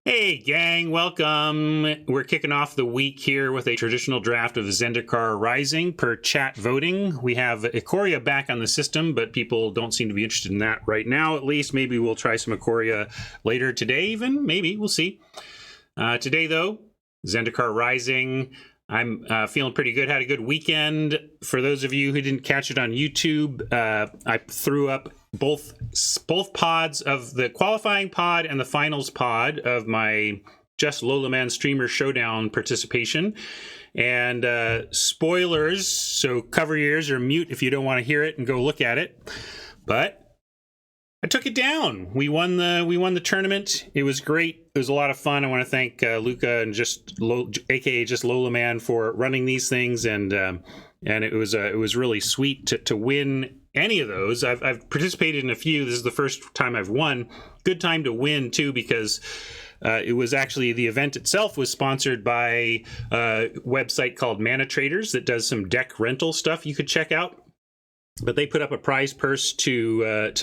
Hey gang, welcome. We're kicking off the week here with a traditional draft of Zendikar Rising per chat voting. We have Ikoria back on the system, but people don't seem to be interested in that right now, at least. Maybe we'll try some Ikoria later today even. Maybe, we'll see. Today though, Zendikar Rising. I'm feeling pretty good. Had a good weekend. For those of you who didn't catch it on YouTube, I threw up both pods of the qualifying pod and the finals pod of my Just Lolaman Streamer Showdown participation. And spoilers, so cover your ears or mute if you don't want to hear it and go look at it. But I took it down. We won the tournament. It was great. It was a lot of fun. I want to thank Luca and aka just Lola Man for running these things, and it was really sweet to win any of those. I've participated in a few. This is the first time I've won. Good time to win too, because it was actually, the event itself was sponsored by a website called Mana Traders that does some deck rental stuff you could check out. But they put up a prize purse to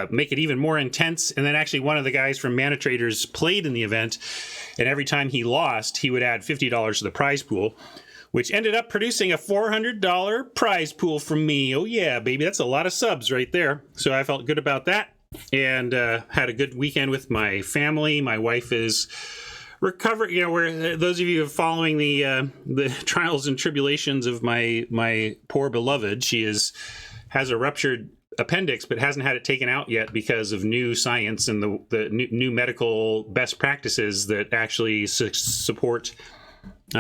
make it even more intense. And then actually one of the guys from Mana Traders played in the event, and every time he lost, he would add $50 to the prize pool, which ended up producing a $400 prize pool from me. Oh yeah, baby, that's a lot of subs right there. So I felt good about that, and had a good weekend with my family. My wife is recovering. You know, where those of you who are following the trials and tribulations of my poor beloved, she has a ruptured appendix, but hasn't had it taken out yet because of new science and the new medical best practices that actually support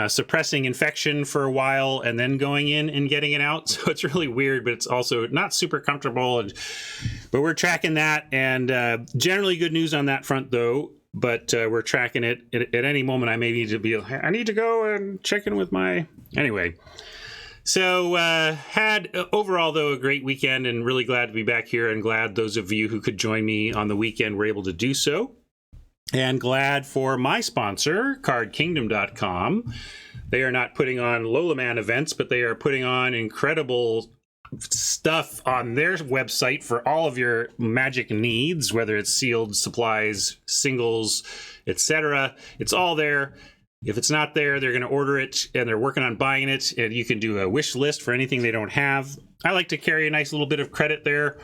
suppressing infection for a while and then going in and getting it out. So it's really weird, but it's also not super comfortable. But we're tracking that, and generally good news on that front though. But we're tracking it. At any moment I may need to I need to go and check in with my, anyway. So had overall, though, a great weekend, and really glad to be back here, and glad those of you who could join me on the weekend were able to do so. And glad for my sponsor, CardKingdom.com. They are not putting on Lolaman events, but they are putting on incredible stuff on their website for all of your Magic needs, whether it's sealed supplies, singles, etc. It's all there. If it's not there, they're going to order it, and they're working on buying it, and you can do a wish list for anything they don't have. I like to carry a nice little bit of credit there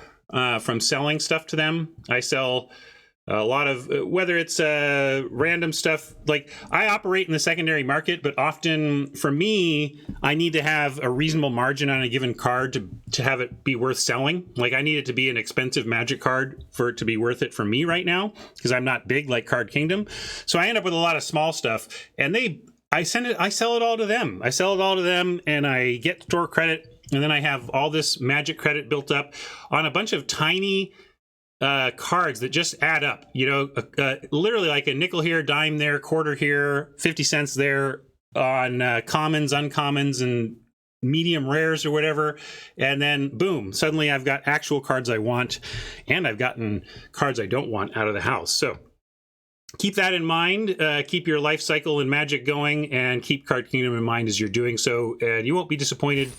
from selling stuff to them. I sell a lot of, whether it's random stuff, like I operate in the secondary market, but often for me, I need to have a reasonable margin on a given card to have it be worth selling. Like I need it to be an expensive Magic card for it to be worth it for me right now, because I'm not big like Card Kingdom. So I end up with a lot of small stuff, and I sell it all to them. I sell it all to them, and I get store credit, and then I have all this Magic credit built up on a bunch of tiny cards that just add up, you know, literally like a nickel here, dime there, quarter here, 50 cents there on commons, uncommons, and medium rares or whatever. And then boom, suddenly I've got actual cards I want, and I've gotten cards I don't want out of the house. So keep that in mind. Keep your life cycle in Magic going, and keep Card Kingdom in mind as you're doing so. And you won't be disappointed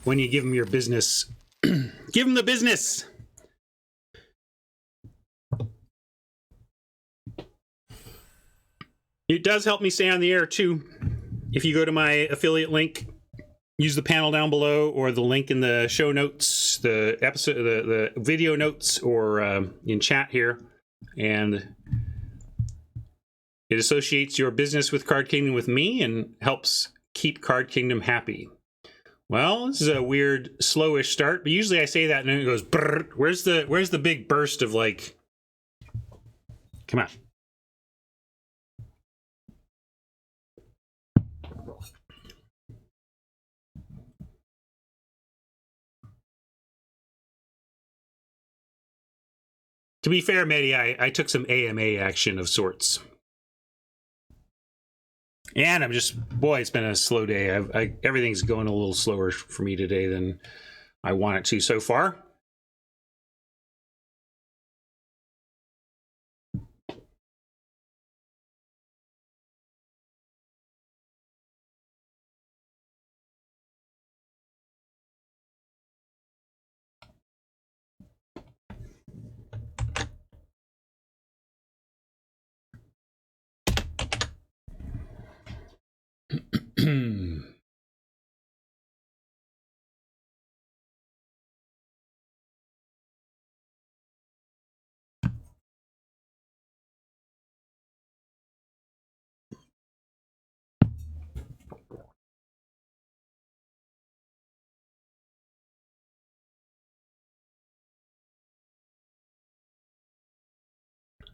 when you give them your business. Give them the business. It does help me stay on the air too. If you go to my affiliate link, use the panel down below or the link in the show notes, the episode, the video notes, or in chat here, and it associates your business with Card Kingdom with me and helps keep Card Kingdom happy. Well, this is a weird, slowish start, but usually I say that and then it goes brrr. Where's the big burst of like, come on. To be fair, Mehdi, I took some AMA action of sorts. And I'm just, boy, it's been a slow day. Everything's going a little slower for me today than I want it to so far.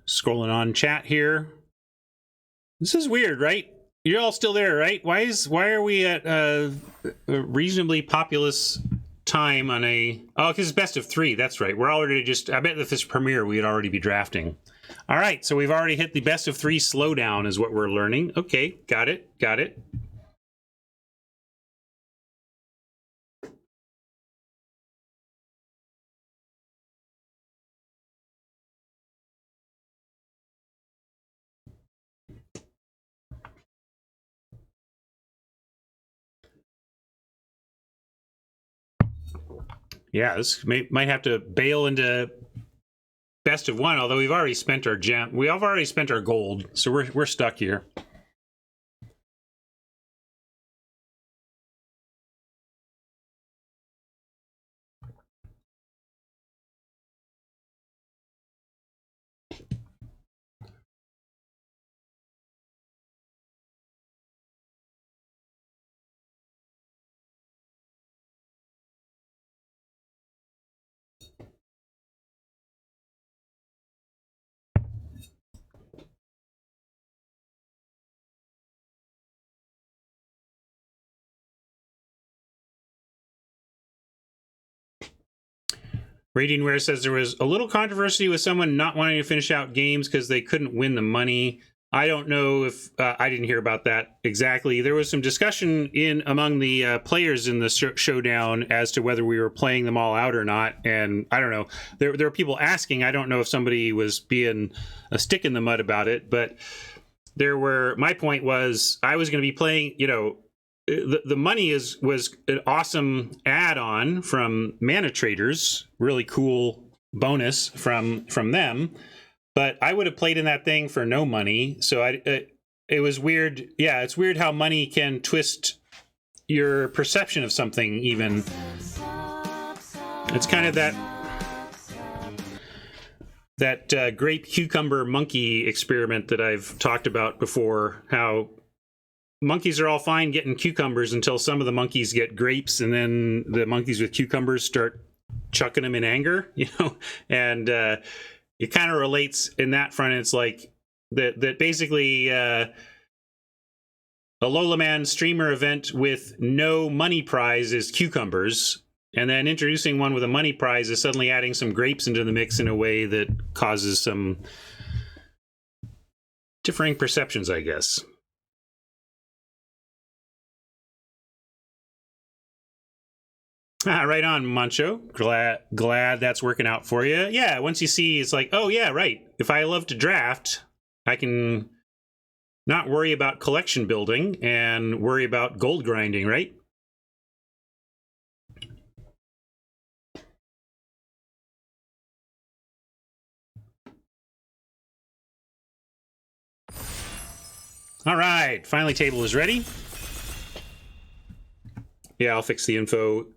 Scrolling on chat here. This is weird, right? You're all still there, right? Why are we at a reasonably populous time on a... Oh, because it's best of 3. That's right. We're already just... I bet if this premiere, we'd already be drafting. All right, so we've already hit the best of 3 slowdown is what we're learning. Okay, got it. Yeah, this might have to bail into best of 1, although we've already spent our gem. We have already spent our gold, so we're stuck here. Radiantware says there was a little controversy with someone not wanting to finish out games because they couldn't win the money. I don't know if I didn't hear about that exactly. There was some discussion among the players in the showdown as to whether we were playing them all out or not. And I don't know. There were people asking. I don't know if somebody was being a stick in the mud about it, but my point was I was going to be playing, the money was an awesome add-on from Mana Traders, really cool bonus from them, but I would have played in that thing for no money. So it was weird. Yeah, it's weird how money can twist your perception of something. Even it's kind of that grape cucumber monkey experiment that I've talked about before. How monkeys are all fine getting cucumbers until some of the monkeys get grapes, and then the monkeys with cucumbers start chucking them in anger, and it kind of relates in that front. It's like that basically a Lola Man streamer event with no money prize is cucumbers, and then introducing one with a money prize is suddenly adding some grapes into the mix in a way that causes some differing perceptions, I guess. Right on, Mancho. Glad that's working out for you. Yeah, once you see, it's like, oh yeah, right. If I love to draft, I can not worry about collection building and worry about gold grinding, right? All right, finally table is ready. Yeah, I'll fix the info.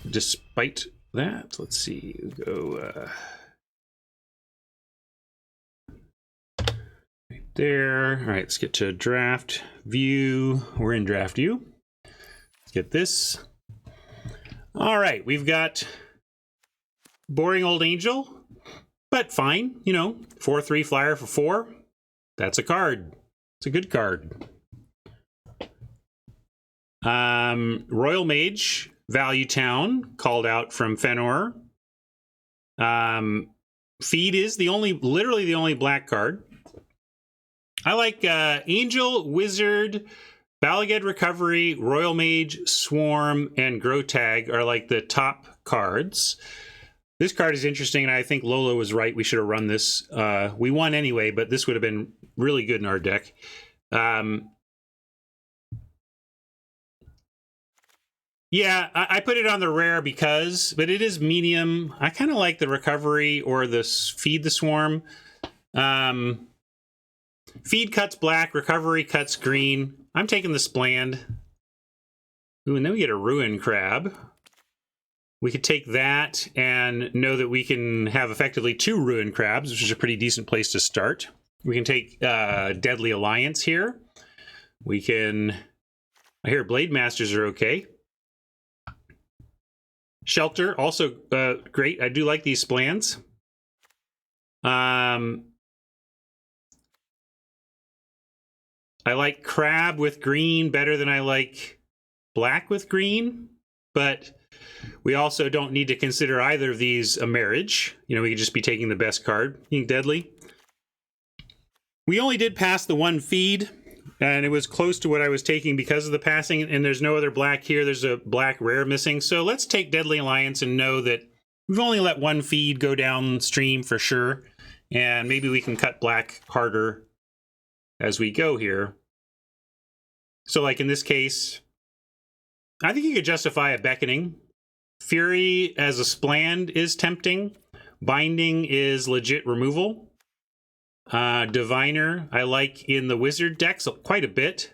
Despite that, let's see, go right there. All right, let's get to draft view. We're in draft view. Let's get this. All right, we've got boring old angel, but fine, 4/3 flyer for 4. That's a card. It's a good card. Royal Mage, Value Town, called out from Fenor. Feed is literally the only black card. I like Angel, Wizard, Balaged Recovery, Royal Mage, Swarm, and Grotag are like the top cards. This card is interesting, and I think Lola was right. We should have run this. We won anyway, but this would have been really good in our deck. Yeah, I put it on the rare but it is medium. I kind of like the recovery or the feed the swarm. Feed cuts black, recovery cuts green. I'm taking the Spland. Ooh, and then we get a Ruin Crab. We could take that and know that we can have effectively 2 Ruin Crabs, which is a pretty decent place to start. We can take Deadly Alliance here. We can... I hear Blade Masters are okay. Shelter, also great. I do like these Splans. I like Crab with green better than I like black with green, but we also don't need to consider either of these a marriage. You know, we could just be taking the best card, being Deadly. We only did pass the 1 feed, and it was close to what I was taking because of the passing, and there's no other black here. There's a black rare missing. So let's take Deadly Alliance and know that we've only let 1 feed go downstream for sure, and maybe we can cut black harder as we go here. So like in this case, I think you could justify a Beckoning. Fury as a Spland is tempting. Binding is legit removal. Diviner, I like in the Wizard decks quite a bit.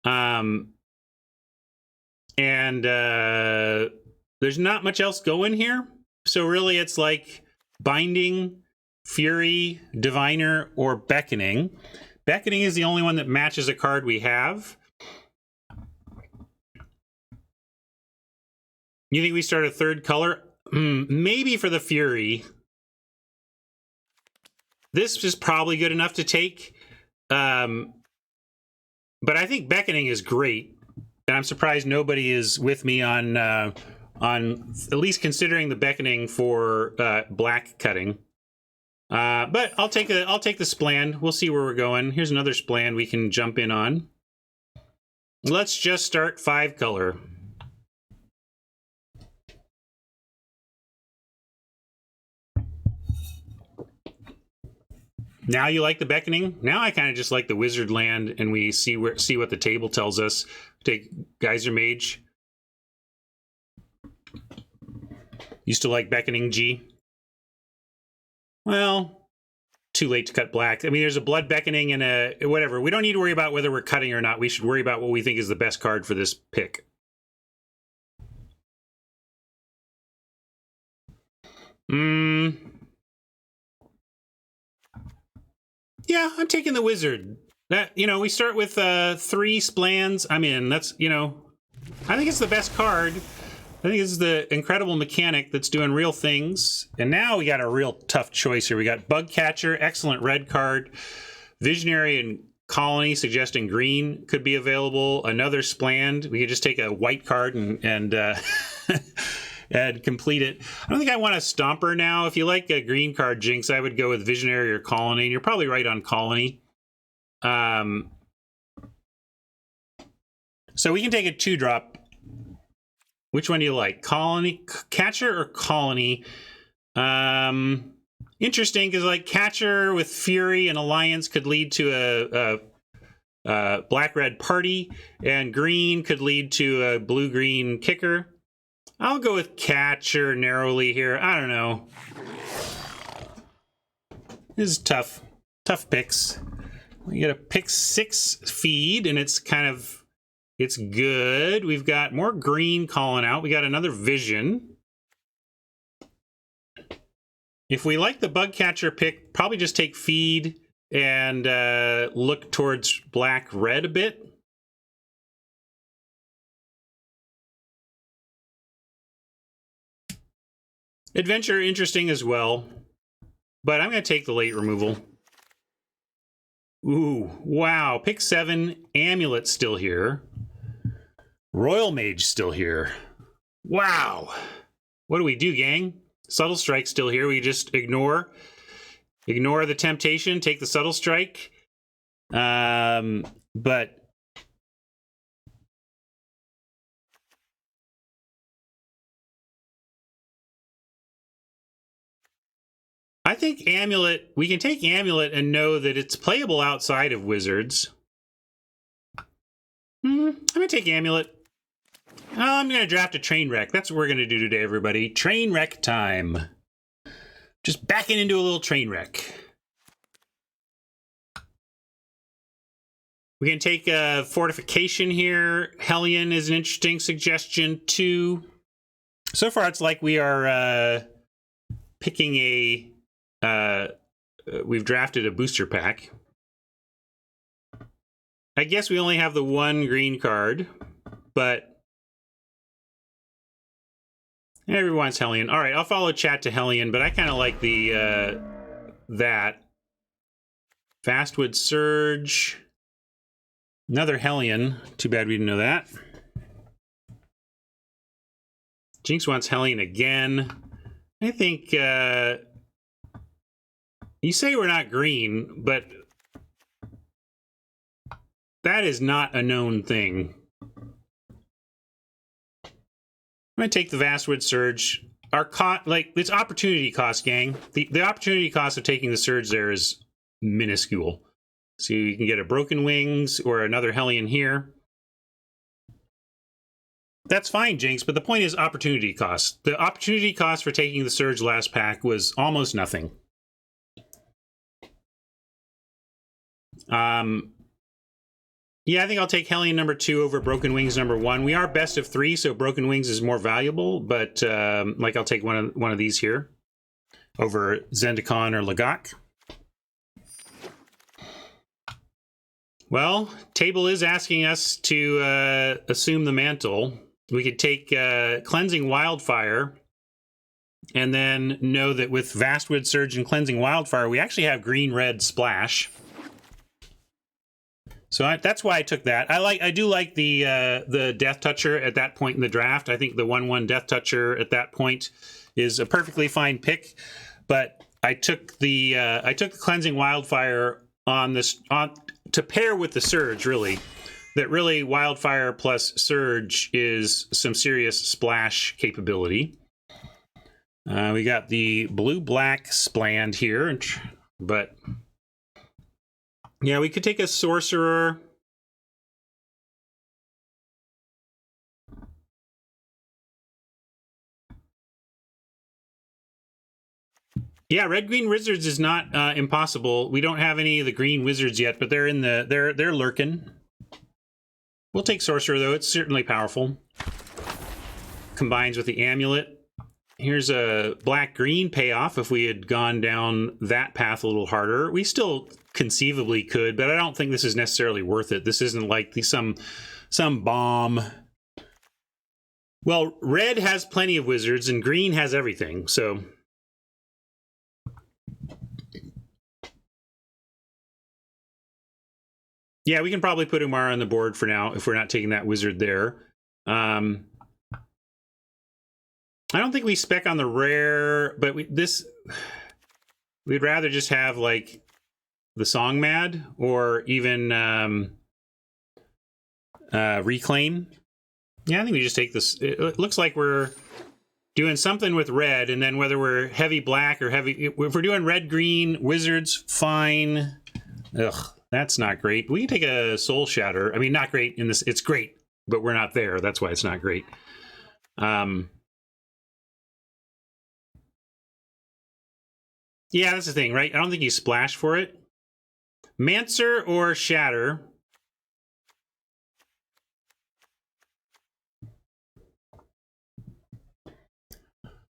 And there's not much else going here. So really it's like Binding, Fury, Diviner, or Beckoning. Beckoning is the only one that matches a card we have. You think we start a 3rd color? Maybe for the Fury. This is probably good enough to take. But I think Beckoning is great. And I'm surprised nobody is with me on at least considering the Beckoning for black cutting. But I'll take the Spland. We'll see where we're going. Here's another Spland we can jump in on. Let's just start 5 color. Now you like the Beckoning? Now I kind of just like the Wizard land, and we see what the table tells us. Take Geyser Mage. Used to like Beckoning G. Well, too late to cut black. I mean, there's a Blood Beckoning and a whatever. We don't need to worry about whether we're cutting or not. We should worry about what we think is the best card for this pick. Yeah, I'm taking the Wizard. That, you know, we start with 3 Splans. I'm in. That's, you know, I think it's the best card. I think this is the incredible mechanic that's doing real things. And now we got a real tough choice here. We got Bug Catcher, excellent red card. Visionary and Colony suggesting green could be available. Another Spland. We could just take a white card and and complete it. I don't think I want a Stomper now. If you like a green card, Jinx, I would go with Visionary or Colony. And you're probably right on Colony. So we can take a 2-drop. Which one do you like? Colony, Catcher or Colony? Interesting, because like Catcher with Fury and Alliance could lead to a black-red party, and green could lead to a blue-green kicker. I'll go with Catcher narrowly here. I don't know. This is tough. Tough picks. We get a pick 6 feed, and it's kind of... It's good. We've got more green calling out. We got another Vision. If we like the Bug Catcher pick, probably just take feed and look towards black-red a bit. Adventure, interesting as well. But I'm going to take the late removal. Ooh, wow. Pick 7. Amulet's still here. Royal Mage still here. Wow. What do we do, gang? Subtle Strike's still here. We just ignore the temptation, take the Subtle Strike. But I think Amulet, we can take Amulet and know that it's playable outside of Wizards. I'm going to take Amulet. I'm going to draft a Trainwreck. That's what we're going to do today, everybody. Trainwreck time. Just backing into a little Trainwreck. We can take a fortification here. Hellion is an interesting suggestion too. So far, it's like we are picking a... we've drafted a booster pack. I guess we only have the one green card, but everyone's Hellion. All right, I'll follow chat to Hellion, but I kind of like the that. Fastwood Surge. Another Hellion. Too bad we didn't know that. Jinx wants Hellion again. I think you say we're not green, but that is not a known thing. I'm going to take the Vastwood Surge. Our it's opportunity cost, gang. The opportunity cost of taking the Surge there is minuscule. So you can get a Broken Wings or another Hellion here. That's fine, Jinx, but the point is opportunity cost. The opportunity cost for taking the Surge last pack was almost nothing. Yeah, I think I'll take Hellion number 2 over Broken Wings number 1. We are best of 3, so Broken Wings is more valuable, but like I'll take one of these here over Zendikar or Lagak. Well, table is asking us to assume the mantle. We could take Cleansing Wildfire and then know that with Vastwood Surge and Cleansing Wildfire, we actually have green-red splash. So that's why I took that. I do like the Death Toucher at that point in the draft. I think the 1/1 Death Toucher at that point is a perfectly fine pick. But I took the Cleansing Wildfire to pair with the Surge, really. That really Wildfire plus Surge is some serious splash capability. We got the blue-black Spland here, but yeah, we could take a Sorcerer. Yeah, red-green wizards is not impossible. We don't have any of the green wizards yet, but they're in they're lurking. We'll take Sorcerer though; it's certainly powerful. Combines with the amulet. Here's a black-green payoff. If we had gone down that path a little harder, we still conceivably could, but I don't think this is necessarily worth it. This isn't like some bomb. Well, red has plenty of wizards, and green has everything. So. Yeah, we can probably put Umara on the board for now if we're not taking that wizard there. I don't think we spec on the rare, but we'd rather just have like the Song Mad or even Reclaim. Yeah, I think we just take this. It looks like we're doing something with red, and then whether we're heavy black or heavy, if we're doing red green wizards, fine. Ugh. That's not great. We can take a Soul Shatter. I mean, not great in this. It's great, but we're not there. That's why it's not great. Yeah, that's the thing, right? I don't think you splash for it. Mancer or Shatter.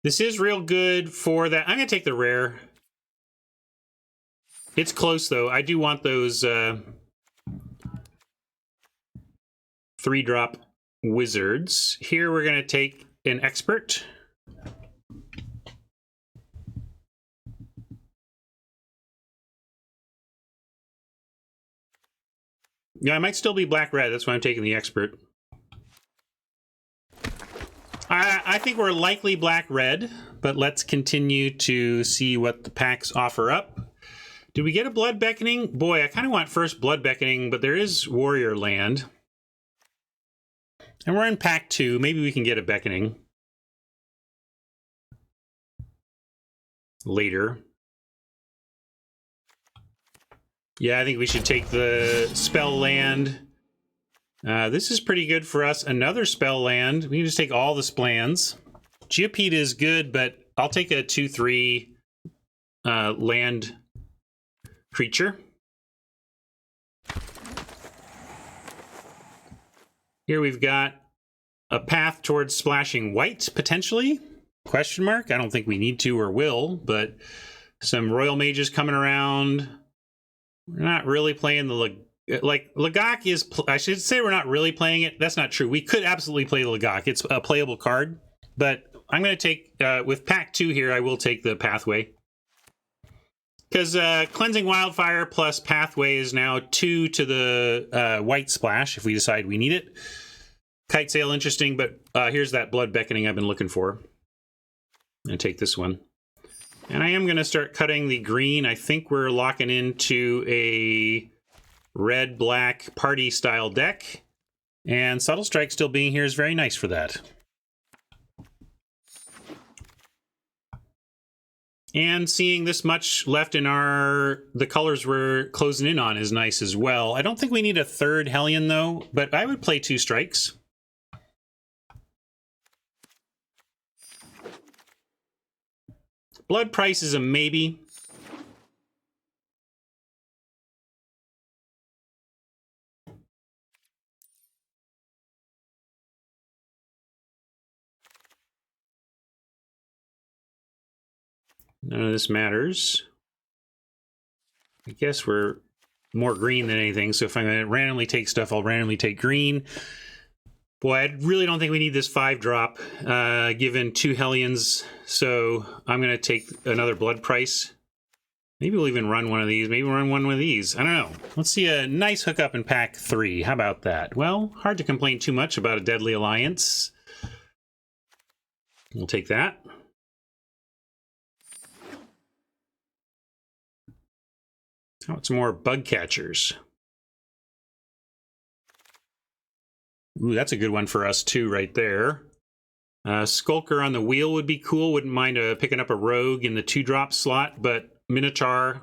This is real good for that. I'm going to take the rare. It's close, though. I do want those 3-drop wizards. Here we're going to take an Expert. Yeah, I might still be black-red. That's why I'm taking the Expert. I think we're likely black-red, but let's continue to see what the packs offer up. Did we get a Blood Beckoning? Boy, I kind of want first Blood Beckoning, but there is Warrior Land. And we're in pack 2. Maybe we can get a Beckoning later. Yeah, I think we should take the Spell Land. This is pretty good for us. Another Spell Land. We can just take all the Splans. Geopede is good, but I'll take a 2/3 land creature. Here we've got a path towards splashing white, potentially? Question mark? I don't think we need to or will, but some Royal Mages coming around. We're not really playing the... Like, Lagak is... I should say we're not really playing it. That's not true. We could absolutely play Lagak. It's a playable card, but I'm going to take... with pack 2 here, I will take the Pathway. Because Cleansing Wildfire plus Pathway is now 2 to the white splash, if we decide we need it. Kite Sail, interesting, but here's that Blood Beckoning I've been looking for. I'm going to take this one. And I am going to start cutting the green. I think we're locking into a red-black party-style deck. And Subtle Strike still being here is very nice for that. And seeing this much left in the colors we're closing in on is nice as well. I don't think we need a third Hellion, though, but I would play 2 strikes. Blood Price is a maybe. None of this matters. I guess we're more green than anything, so if I'm going to randomly take stuff, I'll randomly take green. Boy, I really don't think we need this 5-drop, given 2 Hellions, so I'm going to take another Blood Price. Maybe we'll even run one of these. Maybe we'll run one of these. I don't know. Let's see a nice hookup in pack 3. How about that? Well, hard to complain too much about a Deadly Alliance. We'll take that. How about some more Bug Catchers? Ooh, that's a good one for us too, right there. Skulker on the wheel would be cool. Wouldn't mind picking up a Rogue in the 2-drop slot, but Minotaur,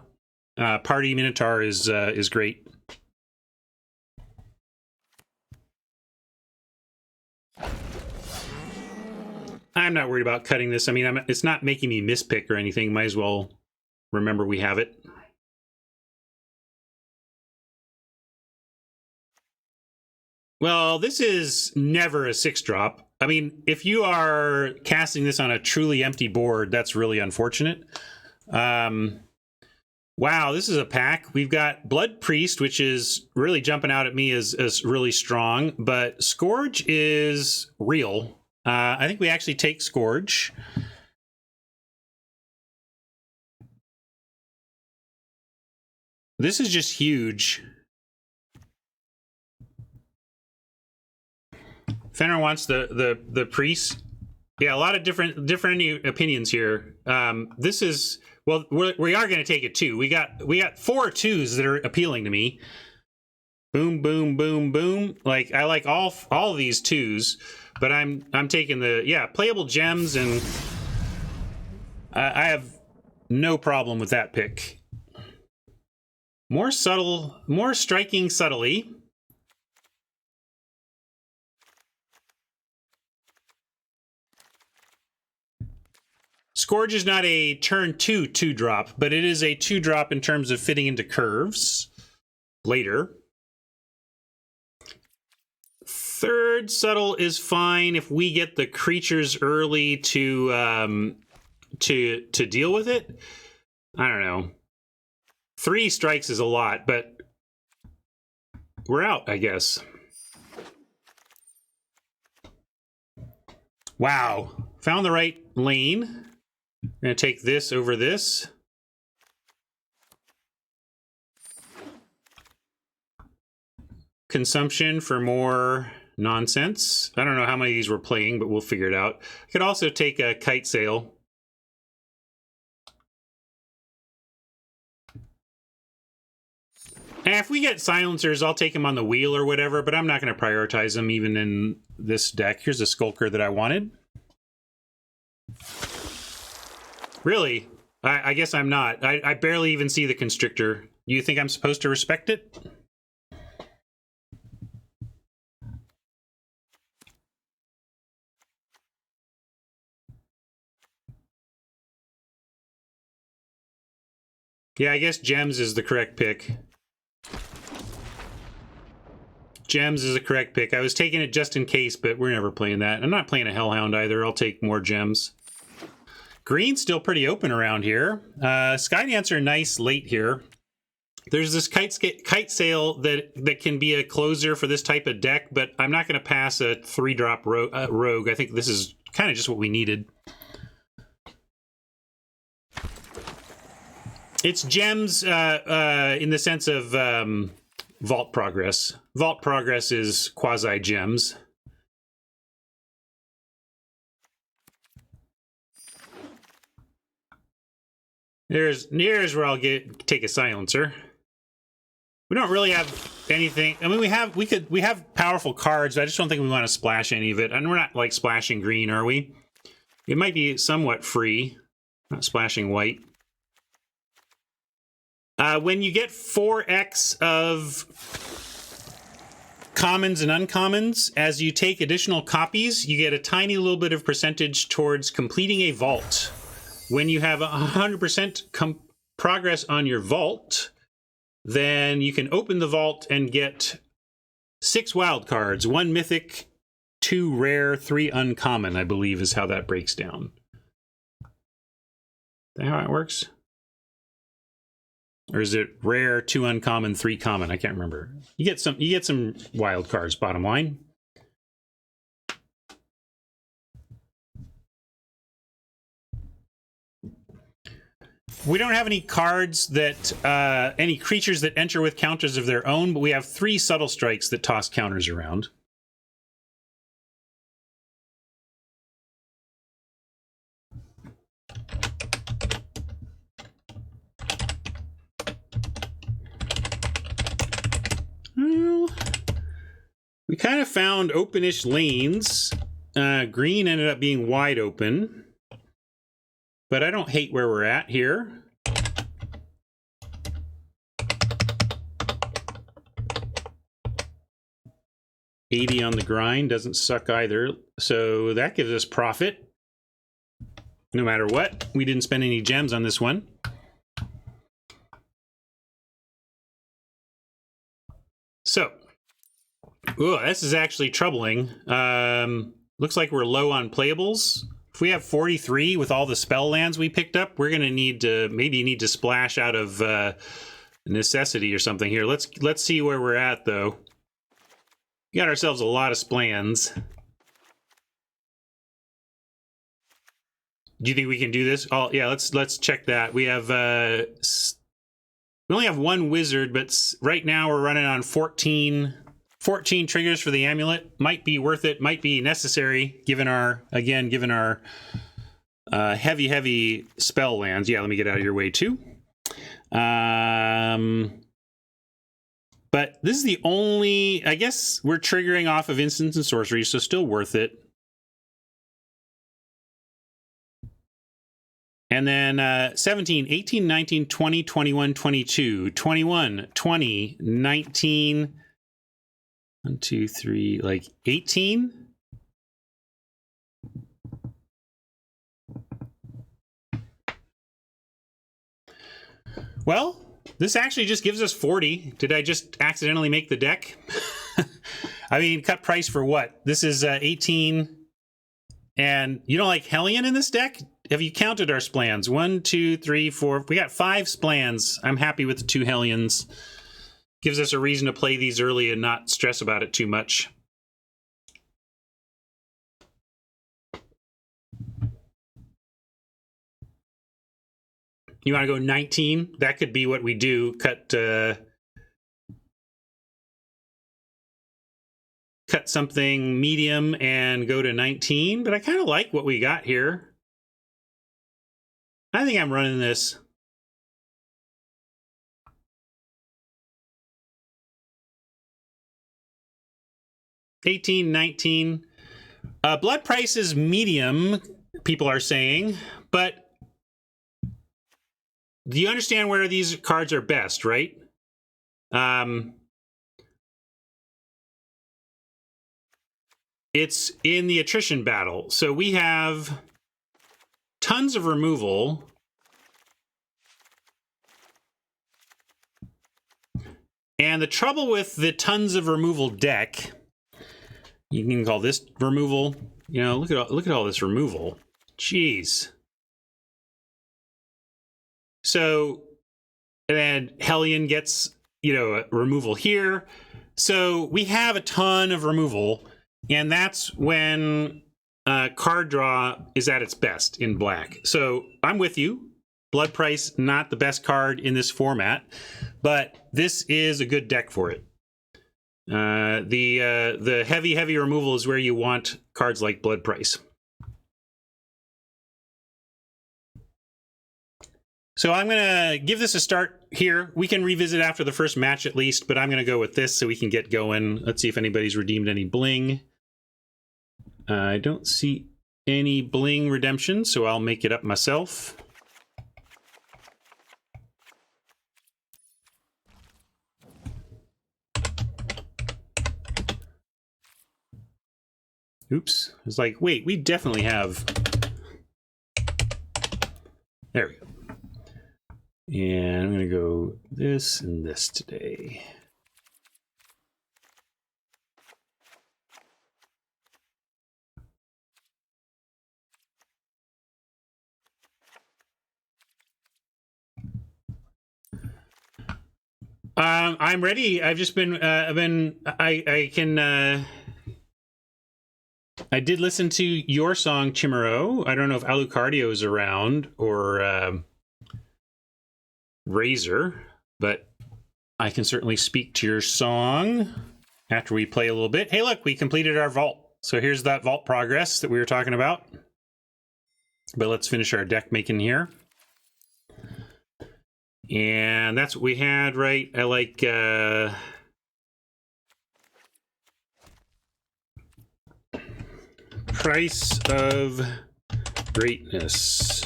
Party Minotaur is great. I'm not worried about cutting this. I mean, it's not making me mispick or anything. Might as well remember we have it. Well, this is never a 6-drop. I mean, if you are casting this on a truly empty board, that's really unfortunate. Wow, this is a pack. We've got Blood Priest, which is really jumping out at me as really strong, but Scourge is real. I think we actually take Scourge. This is just huge. Fenrir wants the priest. Yeah, a lot of different opinions here. This is, well, we are going to take it too. We got 4 2s that are appealing to me. Boom, boom, boom, boom. Like, I like all of these 2s, but I'm taking the playable gems, and I have no problem with that pick. More striking subtly. Scourge is not a turn 2 2-drop, but it is a 2-drop in terms of fitting into curves later. 3rd subtle is fine if we get the creatures early to deal with it. I don't know. 3 strikes is a lot, but we're out, I guess. Wow. Found the right lane. I'm going to take this over this. Consumption for more nonsense. I don't know how many of these we're playing, but we'll figure it out. I could also take a Kite Sail. And if we get silencers, I'll take them on the wheel or whatever, but I'm not going to prioritize them even in this deck. Here's a Skulker that I wanted. Really? I guess I'm not. I barely even see the Constrictor. You think I'm supposed to respect it? Yeah, I guess Gems is the correct pick. Gems is a correct pick. I was taking it just in case, but we're never playing that. I'm not playing a Hellhound either. I'll take more gems. Green's still pretty open around here. Skydancer nice late here. There's this kite sail that can be a closer for this type of deck, but I'm not going to pass a 3-drop rogue. I think this is kind of just what we needed. It's gems in the sense of Vault Progress. Vault Progress is quasi-gems. Here's where I'll take a silencer. We don't really have anything. I mean, we have powerful cards, but I just don't think we want to splash any of it. And we're not like splashing green, are we? It might be somewhat free, not splashing white. When you get 4x of commons and uncommons, as you take additional copies, you get a tiny little bit of percentage towards completing a vault. When you have 100% progress on your vault, then you can open the vault and get 6 wild cards, 1 mythic, 2 rare, 3 uncommon, I believe is how that breaks down. Is that how it works? Or is it rare, 2 uncommon, 3 common? I can't remember. You get some wild cards, bottom line. We don't have any cards that, any creatures that enter with counters of their own, but we have 3 subtle strikes that toss counters around. Well, we kind of found openish lanes. Green ended up being wide open. But I don't hate where we're at here. $80 on the grind doesn't suck either. So that gives us profit. No matter what. We didn't spend any gems on this one. So, this is actually troubling. Looks like we're low on playables. If we have 43 with all the spell lands we picked up, we're going to need to maybe splash out of necessity or something here. Let's see where we're at though. We got ourselves a lot of splans. Do you think we can do this? Oh yeah, let's check that. We have we only have 1 wizard, but right now we're running on 14 triggers for the amulet. Might be worth it, might be necessary, given our heavy spell lands. Yeah, let me get out of your way too. But this is the only, I guess we're triggering off of instants and sorcery, so still worth it. And then 17, 18, 19, 20, 21, 22, 21, 20, 19... 1, 2, 3, like 18? Well, this actually just gives us 40. Did I just accidentally make the deck? I mean, cut price for what? This is 18. And you don't like Hellion in this deck? Have you counted our splans? 1, 2, 3, 4. We got 5 splans. I'm happy with the 2 Hellions. Gives us a reason to play these early and not stress about it too much. You want to go 19? That could be what we do. Cut something medium and go to 19. But I kind of like what we got here. I think I'm running this. $18, $19. Blood price is medium, people are saying, but do you understand where these cards are best, right? It's in the attrition battle. So we have tons of removal. And the trouble with the tons of removal deck, you can call this removal. You know, look at all this removal. Jeez. So, and then Hellion gets, you know, a removal here. So we have a ton of removal, and that's when card draw is at its best in black. So I'm with you. Blood Price, not the best card in this format, but this is a good deck for it. The heavy removal is where you want cards like Blood Price. So I'm going to give this a start here. We can revisit after the first match at least, but I'm going to go with this so we can get going. Let's see if anybody's redeemed any bling. I don't see any bling redemption, so I'll make it up myself. Oops. It's like, wait, we definitely have... There we go. And I'm going to go this and this today. I'm ready. I've just been, I did listen to your song, Chimero. I don't know if Alucardio is around or Razor, but I can certainly speak to your song after we play a little bit. Hey, look, we completed our vault. So here's that vault progress that we were talking about. But let's finish our deck making here. And that's what we had, right? I like... Price of Greatness.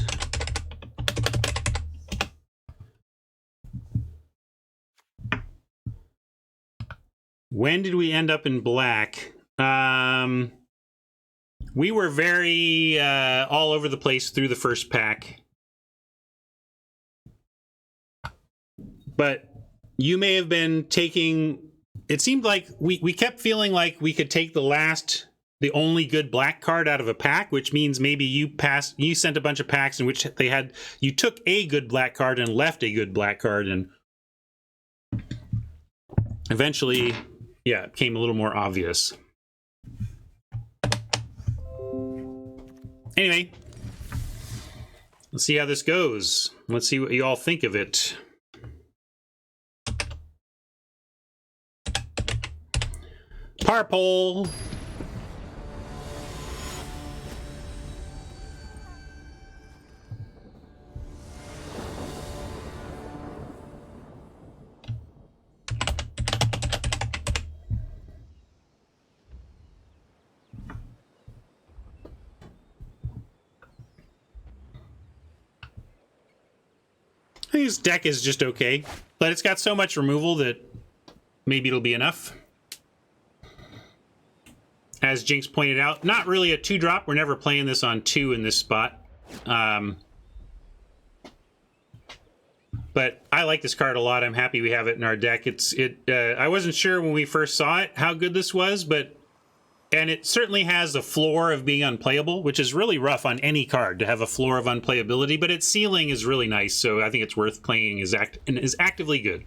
When did we end up in black? We were very all over the place through the first pack. But you may have been taking... It seemed like we kept feeling like we could take the only good black card out of a pack, which means maybe you sent a bunch of packs in which you took a good black card and left a good black card, and eventually, yeah, it became a little more obvious. Anyway, let's see how this goes. Let's see what you all think of it. Parpole. I think this deck is just okay, but it's got so much removal that maybe it'll be enough. As Jinx pointed out, not really a 2-drop. We're never playing this on 2 in this spot. But I like this card a lot. I'm happy we have it in our deck. I wasn't sure when we first saw it how good this was, and it certainly has a floor of being unplayable, which is really rough on any card to have a floor of unplayability, but its ceiling is really nice, so I think it's worth playing and is actively good.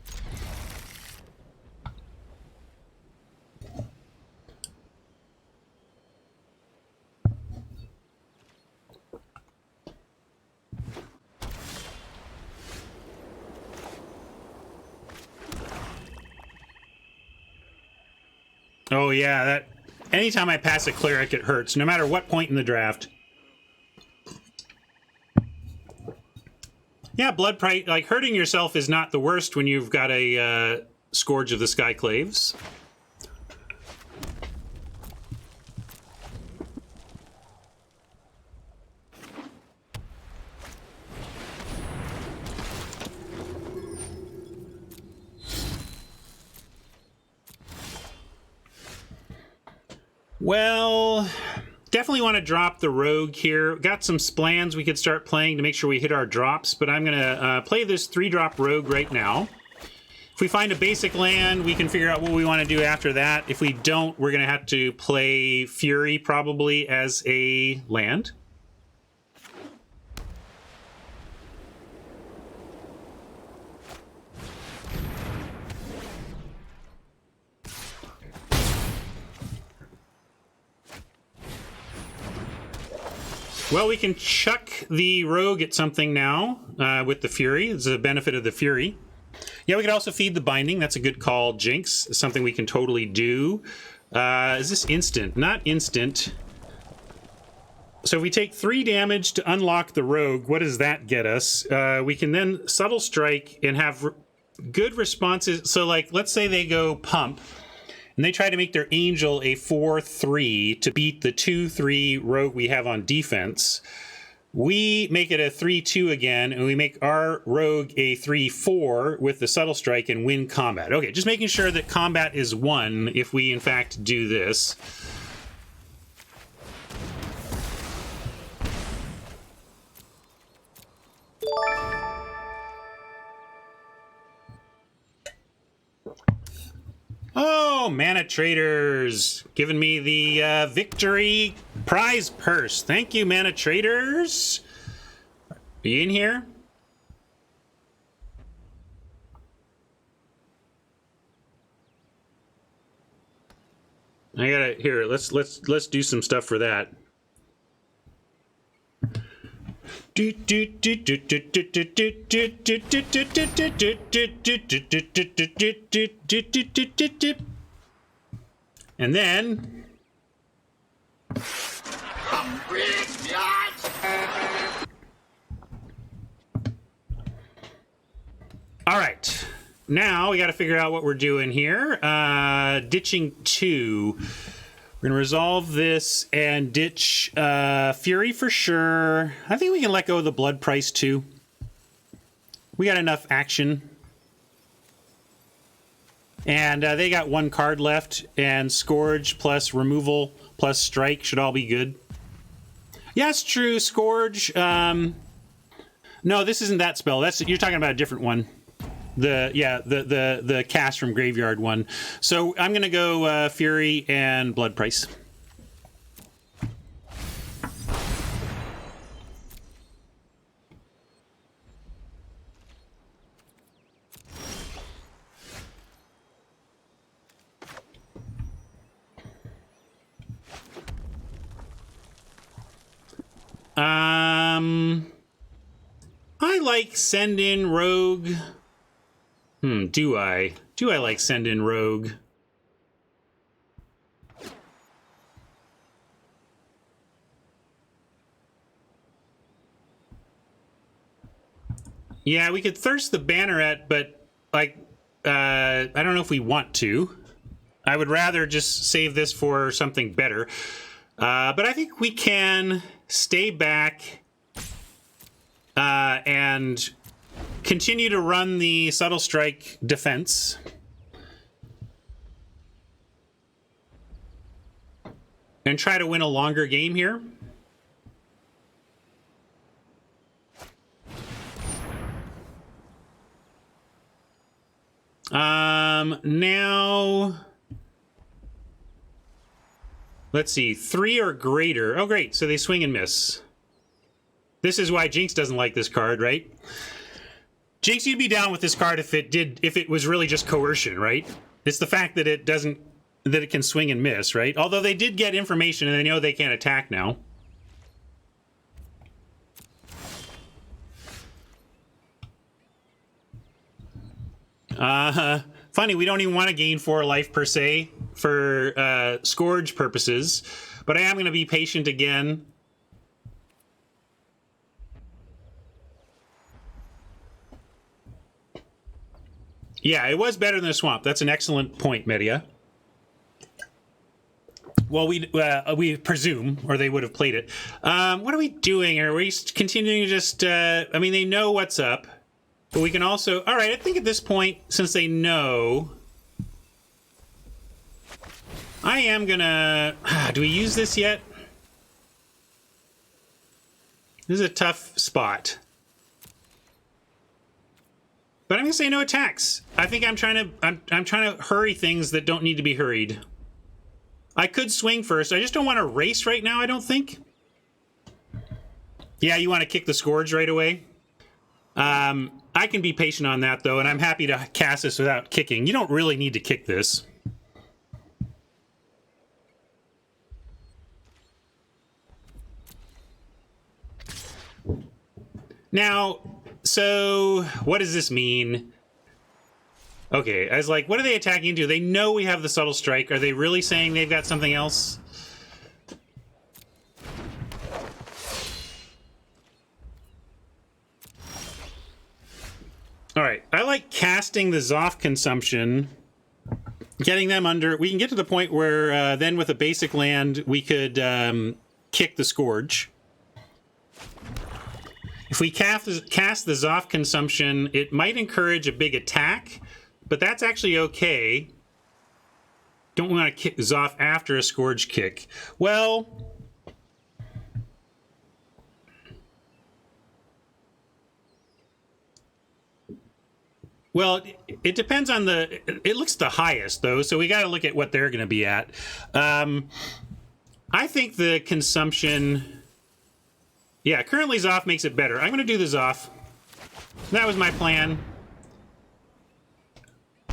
Oh yeah, anytime I pass a cleric, it hurts, no matter what point in the draft. Yeah, Blood Price, like, hurting yourself is not the worst when you've got a Scourge of the Skyclaves. Well, definitely want to drop the Rogue here. Got some splans we could start playing to make sure we hit our drops, but I'm going to play this 3-drop Rogue right now. If we find a basic land, we can figure out what we want to do after that. If we don't, we're going to have to play Fury probably as a land. Well, we can chuck the rogue at something now with the Fury. It's a benefit of the Fury. Yeah, we could also feed the binding. That's a good call, Jinx. It's something we can totally do. Is this instant? Not instant. So if we take 3 damage to unlock the rogue, what does that get us? We can then subtle strike and have good responses. So like, let's say they go pump and they try to make their angel a 4-3 to beat the 2-3 rogue we have on defense. We make it a 3-2 again, and we make our rogue a 3-4 with the subtle strike and win combat. Okay, just making sure that combat is won if we in fact do this. Oh, Mana Traders, giving me the victory prize purse. Thank you, Mana Traders. Are you in here? I gotta here. Let's do some stuff for that. And then all right, now we got to figure out what we're doing here. Ditching 2. We're gonna resolve this and ditch Fury for sure. I think we can let go of the blood price too. We got enough action. And they got 1 card left, and Scourge plus removal plus strike should all be good. Yeah, it's true. Scourge. No, this isn't that spell. You're talking about a different one. The cast from graveyard one. So I'm gonna go Fury and blood price. I like send in rogue. Do I like send in rogue? Yeah, we could thirst the banneret, but like I don't know if we want to. I would rather just save this for something better. But I think we can stay back and continue to run the subtle strike defense. And try to win a longer game here. Now, let's see, 3 or greater. Oh, great. So they swing and miss. This is why Jinx doesn't like this card, right? Jinx, you'd be down with this card if it was really just coercion, right? It's the fact that it can swing and miss, right? Although they did get information and they know they can't attack now. Funny, we don't even want to gain 4 life per se for Scourge purposes, but I am going to be patient again. Yeah, it was better than the swamp. That's an excellent point, Media. Well, we presume, or they would have played it. What are we doing? Are we continuing to just... I mean, they know what's up. But we can also... All right, I think at this point, since they know... I am gonna... do we use this yet? This is a tough spot. But I'm gonna say no attacks. I think I'm trying to hurry things that don't need to be hurried. I could swing first. I just don't want to race right now, I don't think. Yeah, you want to kick the Scourge right away? I can be patient on that, though, and I'm happy to cast this without kicking. You don't really need to kick this. Now, so what does this mean? Okay, I was like, what are they attacking into? They know we have the Subtle Strike. Are they really saying they've got something else? All right, I like casting the Zoff consumption, getting them under. We can get to the point where then with a basic land, we could kick the Scourge. If we cast the Zoff consumption, it might encourage a big attack, but that's actually okay. Don't want to kick Zoff after a Scourge kick. Well, it depends on the... It looks the highest, though, so we got to look at what they're going to be at. I think the consumption... Yeah, currently Zoff makes it better. I'm going to do the Zoff. That was my plan.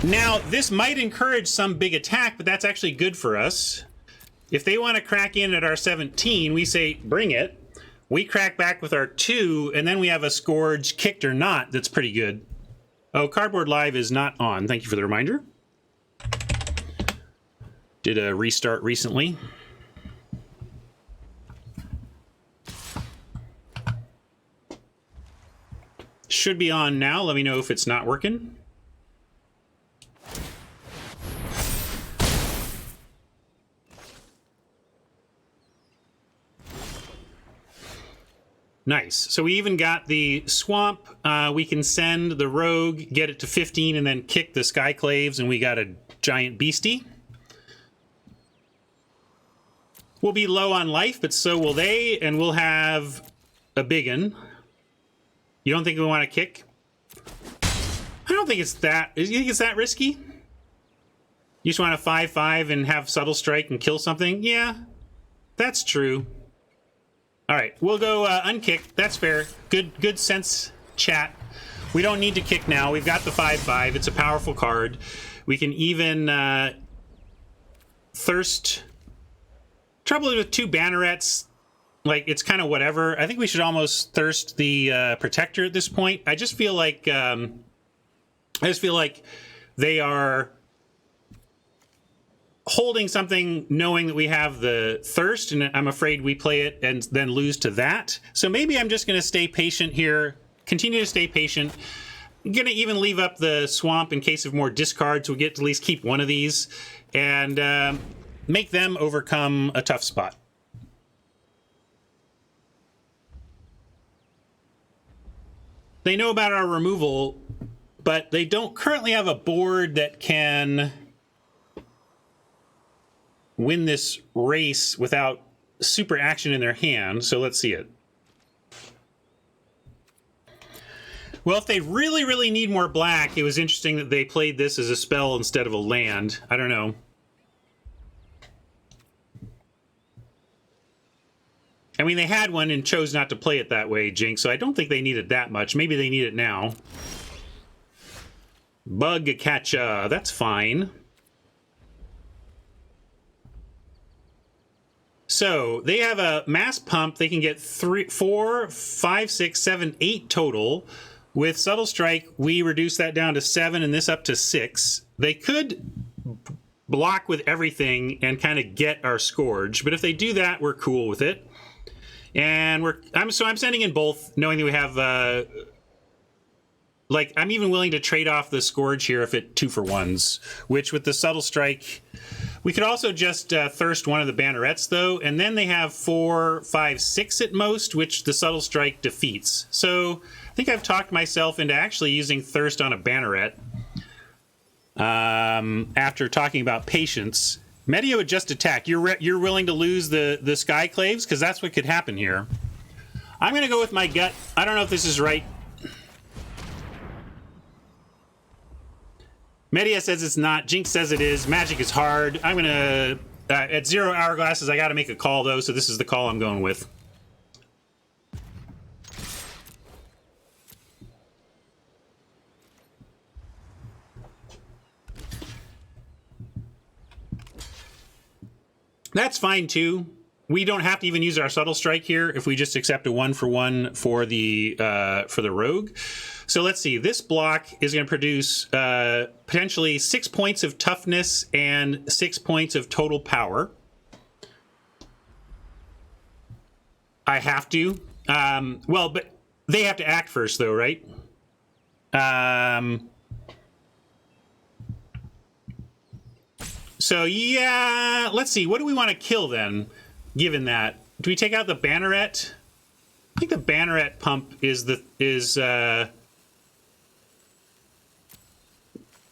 Now, this might encourage some big attack, but that's actually good for us. If they want to crack in at our 17, we say, bring it. We crack back with our 2, and then we have a Scourge, kicked or not, that's pretty good. Oh, Cardboard Live is not on. Thank you for the reminder. Did a restart recently. Should be on now. Let me know if it's not working. Nice. So we even got the Swamp. We can send the Rogue, get it to 15, and then kick the Skyclaves, and we got a giant beastie. We'll be low on life, but so will they, and we'll have a biggin. You don't think we want to kick? I don't think it's that... You think it's that risky? You just want to 5-5 and have Subtle Strike and kill something? Yeah, that's true. All right, we'll go unkick. That's fair. Good sense, chat. We don't need to kick now. We've got the 5-5. It's a powerful card. We can even thirst. Trouble with 2 bannerets, like, it's kind of whatever. I think we should almost thirst the Protector at this point. I just feel like they are holding something knowing that we have the thirst, and I'm afraid we play it and then lose to that. So maybe I'm just going to stay patient here, continue to stay patient. I'm going to even leave up the Swamp in case of more discards. We'll get to at least keep one of these and make them overcome a tough spot. They know about our removal, but they don't currently have a board that can win this race without super action in their hand, so let's see it. Well, if they really, really need more black, it was interesting that they played this as a spell instead of a land. I don't know. I mean, they had one and chose not to play it that way, Jinx, so I don't think they need it that much. Maybe they need it now. Bug catcha, that's fine. So they have a mass pump. They can get 3, 4, 5, 6, 7, 8 total. With Subtle Strike, we reduce that down to 7 and this up to 6. They could block with everything and kind of get our Scourge, but if they do that, we're cool with it. And I'm sending in both, knowing that we have like, I'm even willing to trade off the Scourge here if it 2-for-1s, which with the Subtle Strike, we could also just thirst one of the bannerets, though, and then they have 4, 5, 6 at most, which the Subtle Strike defeats. So I think I've talked myself into actually using thirst on a banneret after talking about patience. Media would just attack. You're willing to lose the Skyclaves? Because that's what could happen here. I'm going to go with my gut. I don't know if this is right. Media says it's not. Jinx says it is. Magic is hard. I'm going to... at 0 hourglasses, I got to make a call, though, so this is the call I'm going with. That's fine, too. We don't have to even use our subtle strike here if we just accept a 1-for-1 for the rogue. So let's see. This block is going to produce potentially 6 points of toughness and 6 points of total power. I have to. Well, but they have to act first, though, right? So yeah, let's see. What do we want to kill then? Given that, do we take out the banneret? I think the banneret pump is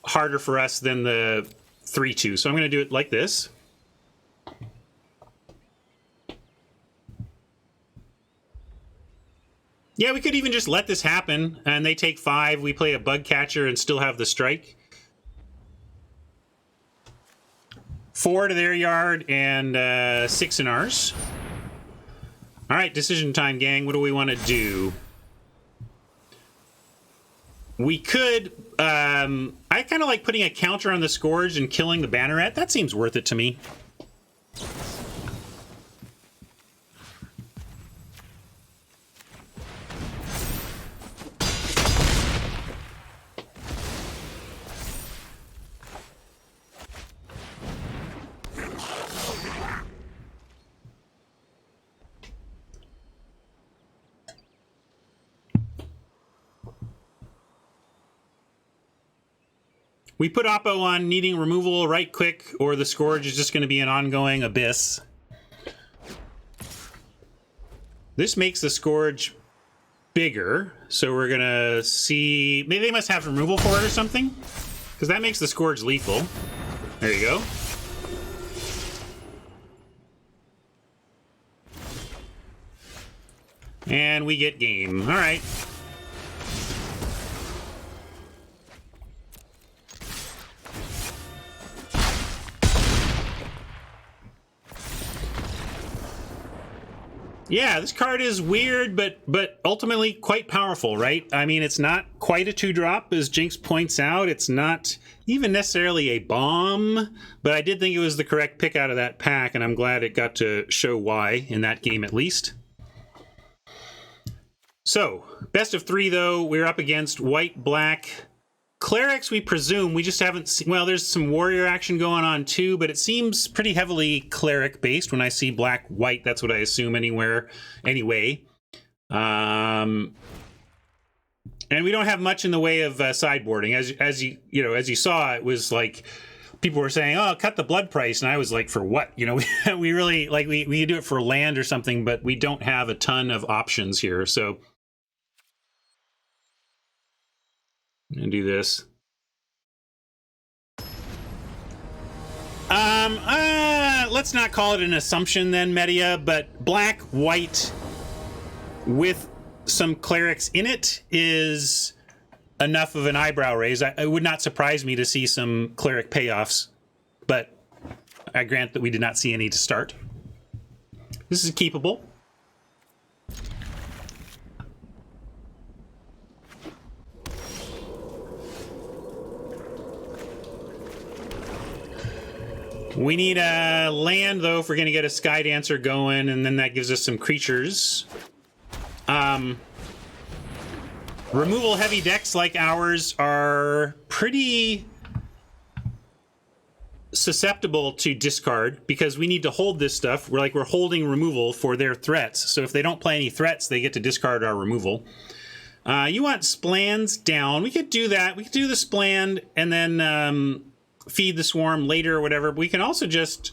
harder for us than the 3-2. So I'm going to do it like this. Yeah, we could even just let this happen, and they take 5. We play a bug catcher and still have the strike. 4 to their yard and 6 in ours. All right, decision time, gang. What do we want to do? We could... I kind of like putting a counter on the Scourge and killing the banneret. That seems worth it to me. We put Oppo on needing removal right quick, or the Scourge is just going to be an ongoing abyss. This makes the Scourge bigger, so we're going to see... Maybe they must have removal for it or something, because that makes the Scourge lethal. There you go. And we get game. All right. Yeah, this card is weird, but ultimately quite powerful, right? I mean, it's not quite a 2-drop, as Jinx points out. It's not even necessarily a bomb, but I did think it was the correct pick out of that pack, and I'm glad it got to show why in that game at least. So, best of 3, though. We're up against white, black, clerics, we presume. We just haven't seen... Well, there's some warrior action going on, too, but it seems pretty heavily cleric-based. When I see black, white, that's what I assume anyway. And we don't have much in the way of sideboarding. As you saw, it was like... People were saying, oh, cut the blood price. And I was like, for what? You know, we really... Like, we do it for land or something, but we don't have a ton of options here, so... I'm gonna do this. Let's not call it an assumption then, Media, but black, white, with some clerics in it is enough of an eyebrow raise. It would not surprise me to see some cleric payoffs, but I grant that we did not see any to start. This is keepable. We need a land, though, if we're going to get a Sky Dancer going, and then that gives us some creatures. Removal heavy decks like ours are pretty susceptible to discard because we need to hold this stuff. We're holding removal for their threats. So if they don't play any threats, they get to discard our removal. You want Splans down. We could do that. We could do the Splan and then feed the Swarm later or whatever. But we can also just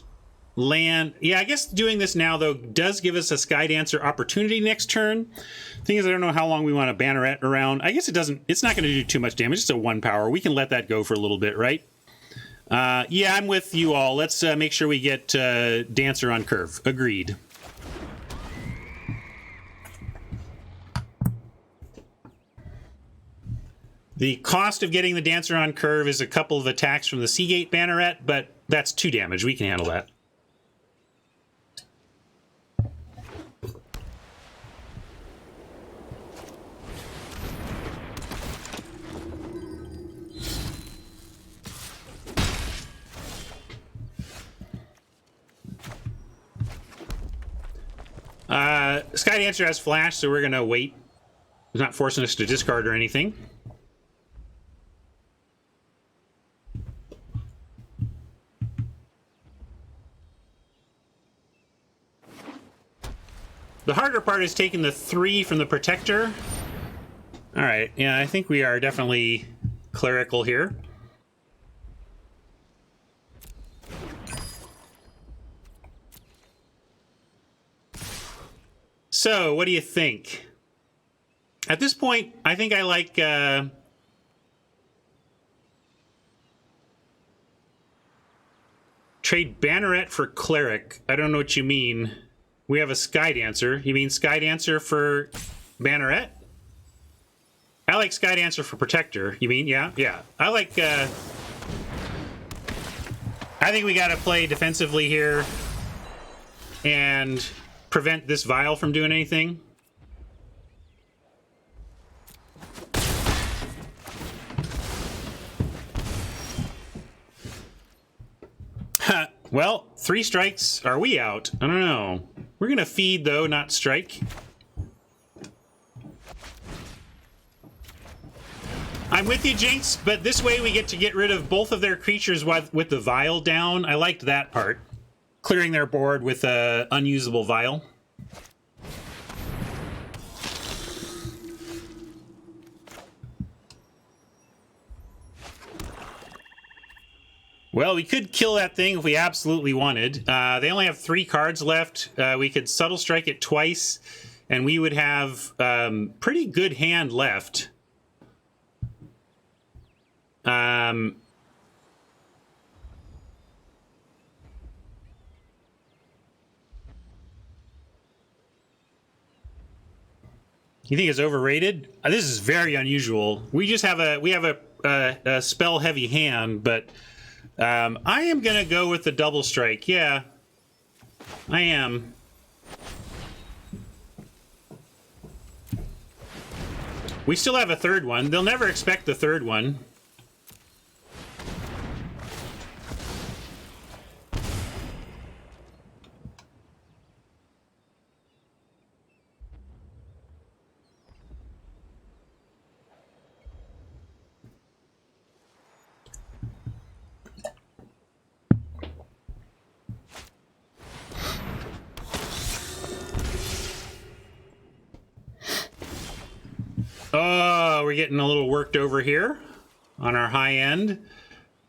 land. Yeah, I guess doing this now, though, does give us a Sky Dancer opportunity next turn. Thing is, I don't know how long we want a Banneret around. I guess it doesn't. It's not going to do too much damage. It's a 1 power. We can let that go for a little bit, right? Yeah, I'm with you all. Let's make sure we get Dancer on curve. Agreed. The cost of getting the Dancer on curve is a couple of attacks from the Seagate Banneret, but that's 2 damage. We can handle that. Sky Dancer has flash, so we're going to wait. It's not forcing us to discard or anything. The harder part is taking the 3 from the Protector. All right, yeah, I think we are definitely clerical here. So, what do you think? At this point, I think I like... trade Banneret for Cleric. I don't know what you mean. We have a Sky Dancer. You mean Sky Dancer for Banneret? I like Sky Dancer for Protector. You mean? Yeah, yeah. I like... I think we gotta play defensively here and prevent this Vial from doing anything. Well, 3 strikes. Are we out? I don't know. We're gonna feed, though, not strike. I'm with you, Jinx, but this way we get to get rid of both of their creatures with the Vial down. I liked that part. Clearing their board with a unusable Vial. Well, we could kill that thing if we absolutely wanted. They only have 3 cards left. We could Subtle Strike it twice, and we would have pretty good hand left. You think it's overrated? This is very unusual. We just have a spell heavy hand, but I am gonna go with the Double Strike. Yeah, I am. We still have a 3rd one. They'll never expect the 3rd one. Oh, we're getting a little worked over here on our high end.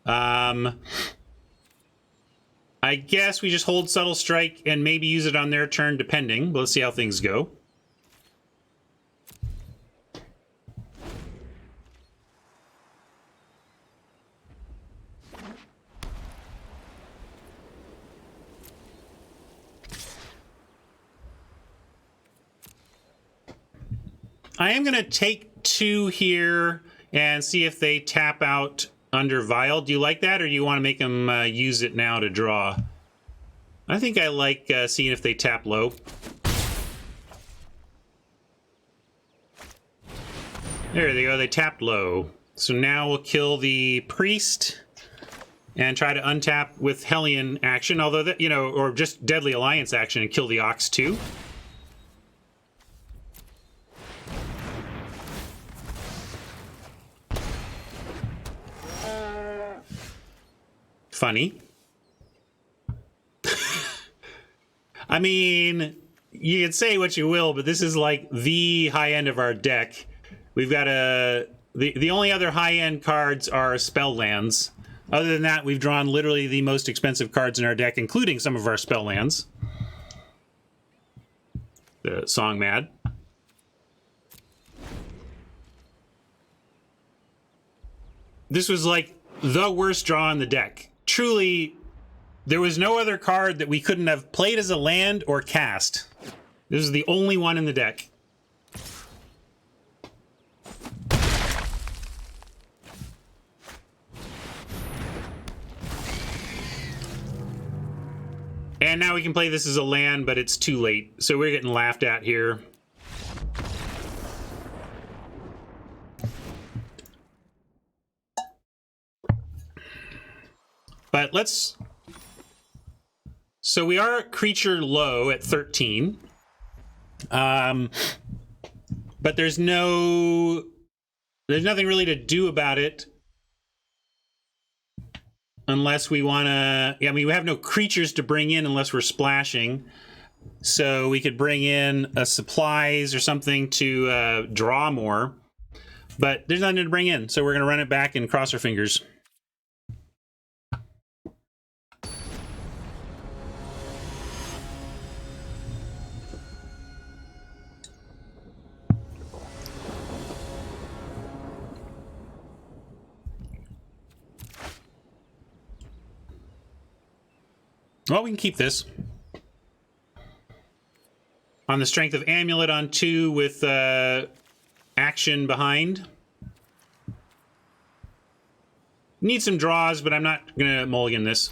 I guess we just hold Subtle Strike and maybe use it on their turn, depending. But let's see how things go. I am going to take 2 here and see if they tap out under Vial. Do you like that, or do you want to make them use it now to draw? I think I like seeing if they tap low. There they go. They tapped low. So now we'll kill the Priest and try to untap with Hellion action, although that, you know, or just Deadly Alliance action and kill the Ox too. Funny. I mean, you can say what you will, but this is like the high end of our deck. We've got the only other high end cards are spell lands. Other than that, we've drawn literally the most expensive cards in our deck, including some of our spell lands. The Song Mad. This was like the worst draw in the deck. Truly, there was no other card that we couldn't have played as a land or cast. This is the only one in the deck. And now we can play this as a land, but it's too late. So we're getting laughed at here. But let's... So we are creature low at 13. But there's nothing really to do about it. Unless we want to... Yeah, I mean, we have no creatures to bring in unless we're splashing. So we could bring in supplies or something to draw more. But there's nothing to bring in, so we're going to run it back and cross our fingers. Well, we can keep this. On the strength of Amulet on 2 with action behind. Need some draws, but I'm not going to mulligan this.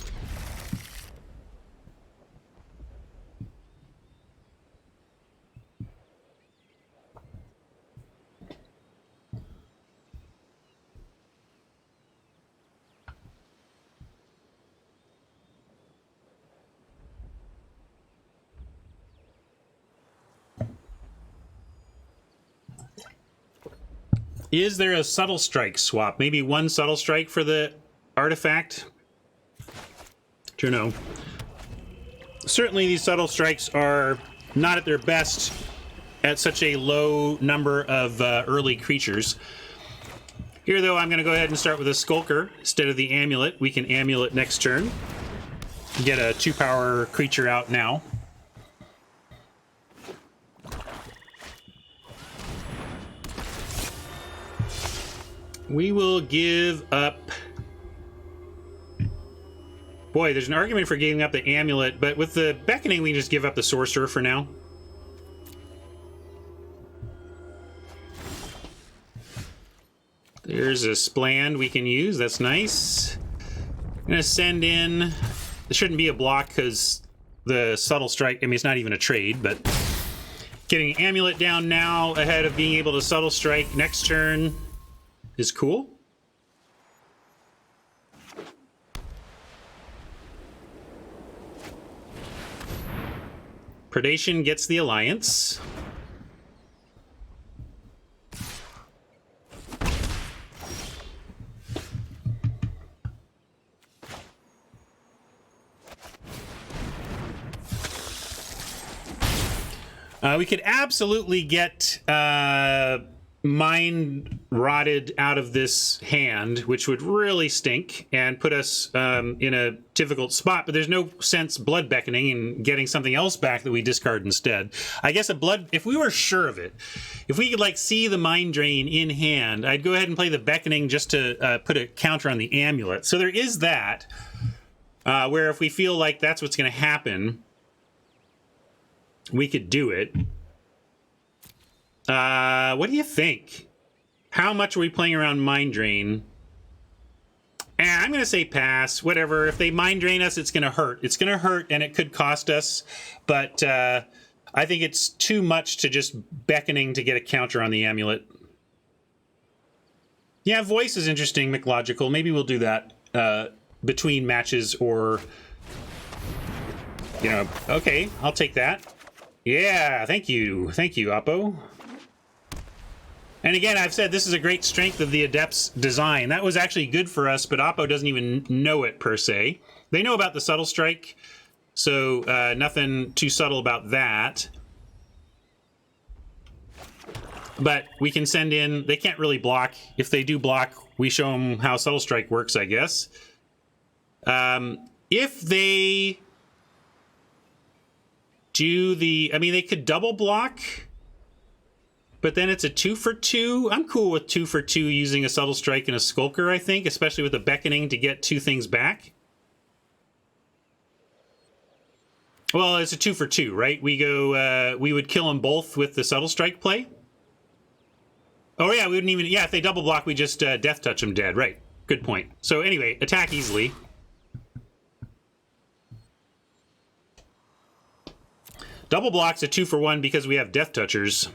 Is there a subtle strike swap? Maybe one subtle strike for the artifact? Don't know. Certainly these subtle strikes are not at their best at such a low number of early creatures. Here, though, I'm going to go ahead and start with a Skulker instead of the Amulet. We can Amulet next turn. Get a 2-power creature out now. We will give up... Boy, there's an argument for giving up the Amulet, but with the Beckoning, we just give up the Sorcerer for now. There's a Spland we can use. That's nice. I'm going to send in... It shouldn't be a block because the Subtle Strike... I mean, it's not even a trade, but... Getting Amulet down now ahead of being able to Subtle Strike next turn is cool. Predation gets the Alliance. We could absolutely get Mind Rotted out of this hand, which would really stink and put us in a difficult spot, but there's no sense Blood Beckoning and getting something else back that we discard instead. I guess if we were sure of it, if we could like see the Mind Drain in hand, I'd go ahead and play the Beckoning just to put a counter on the Amulet. So there is that, where if we feel like that's what's going to happen, we could do it. What do you think? How much are we playing around Mind Drain? I'm going to say pass. Whatever. If they Mind Drain us, it's going to hurt. It's going to hurt, and it could cost us. But I think it's too much to just Beckoning to get a counter on the Amulet. Yeah, Voice is interesting, McLogical. Maybe we'll do that between matches or... You know, okay, I'll take that. Yeah, thank you. Thank you, Oppo. And again, I've said this is a great strength of the Adept's design. That was actually good for us, but Oppo doesn't even know it, per se. They know about the Subtle Strike, so nothing too subtle about that. But we can send in... They can't really block. If they do block, we show them how Subtle Strike works, I guess. If they... do the... I mean, they could double block, but then it's a 2-for-2. I'm cool with 2-for-2 using a Subtle Strike and a Skulker, I think, especially with the Beckoning to get 2 things back. Well, it's a 2-for-2, right? We go, we would kill them both with the Subtle Strike play. Oh, yeah, we wouldn't even... Yeah, if they double block, we just Death Touch them dead. Right. Good point. So anyway, attack easily. Double block's a 2-for-1 because we have Death Touchers.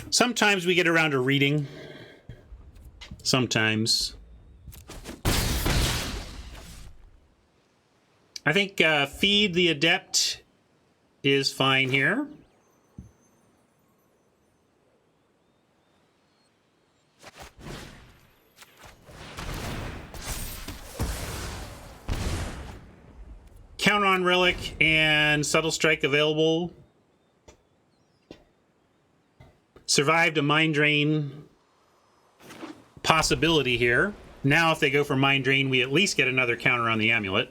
Sometimes we get around to reading. Sometimes. I think Feed the Adept is fine here. Count on Relic and Subtle Strike available. Survived a Mind Drain possibility here. Now if they go for Mind Drain, we at least get another counter on the amulet.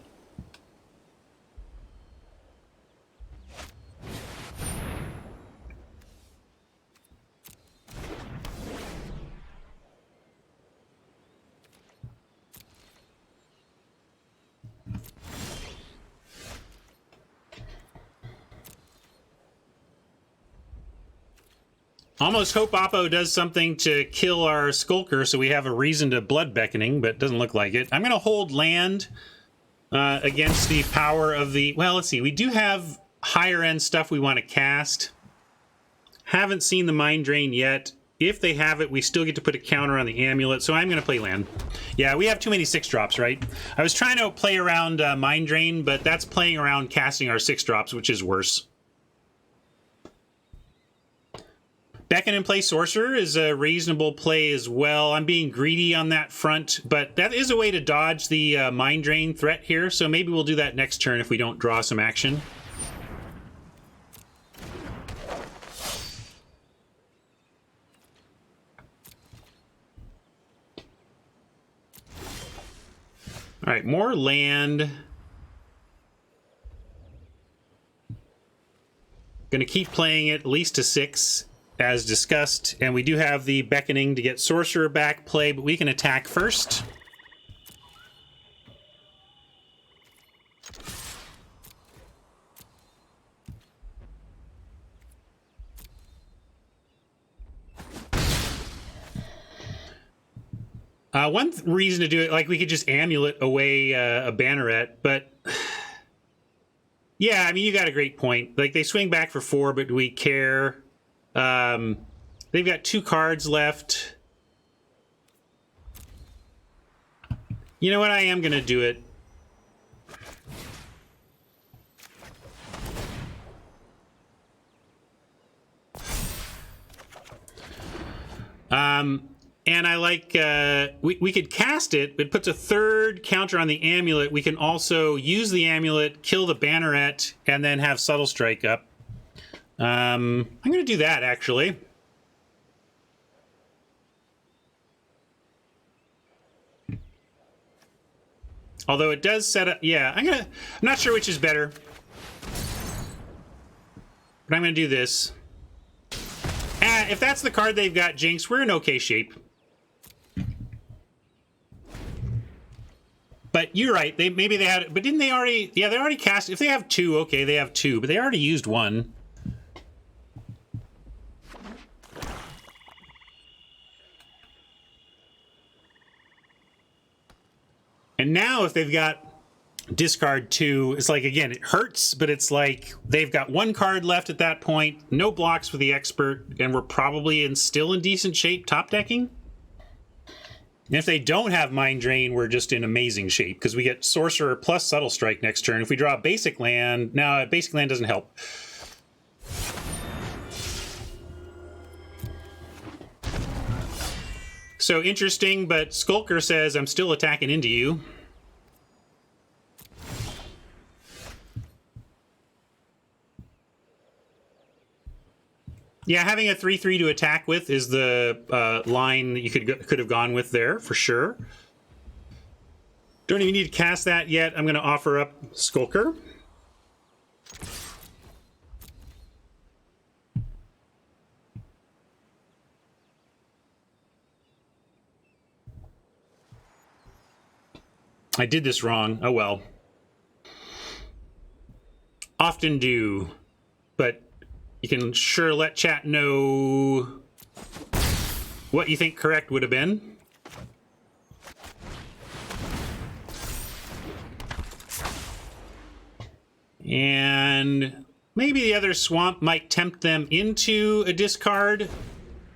Almost hope Oppo does something to kill our Skulker so we have a reason to Blood Beckoning, but it doesn't look like it. I'm going to hold land against the power of the... Well, let's see. We do have higher-end stuff we want to cast. Haven't seen the Mind Drain yet. If they have it, we still get to put a counter on the amulet, so I'm going to play land. Yeah, we have too many 6-drops, right? I was trying to play around Mind Drain, but that's playing around casting our 6-drops, which is worse. Beckon and play Sorcerer is a reasonable play as well. I'm being greedy on that front, but that is a way to dodge the Mind Drain threat here, so maybe we'll do that next turn if we don't draw some action. All right, more land. Going to keep playing it at least to 6. As discussed, and we do have the Beckoning to get Sorcerer back play, but we can attack first. One reason to do it, like we could just amulet away a Banneret, but yeah, I mean, you got a great point. Like they swing back for 4, but do we care? They've got 2 cards left. You know what? I am going to do it. And I like, we could cast it. It puts a 3rd counter on the amulet. We can also use the amulet, kill the Banneret, and then have Subtle Strike up. I'm going to do that, actually. Although it does set up... Yeah, I'm not sure which is better. But I'm going to do this. If that's the card they've got, Jinx, we're in okay shape. But you're right. Maybe they had... But didn't they already... Yeah, they already cast... If they have 2, okay, they have 2. But they already used 1. And now if they've got discard 2, it's like, again, it hurts, but it's like they've got 1 card left at that point, no blocks for the Expert, and we're probably still in decent shape top decking. And if they don't have Mind Drain, we're just in amazing shape, because we get Sorcerer plus Subtle Strike next turn. If we draw a basic land, now a basic land doesn't help. So interesting, but Skulker says, I'm still attacking into you. Yeah, having a 3/3 to attack with is the line that you could have gone with there, for sure. Don't even need to cast that yet. I'm going to offer up Skulker. I did this wrong. Oh well. Often do. But you can sure let chat know what you think correct would have been. And maybe the other swamp might tempt them into a discard,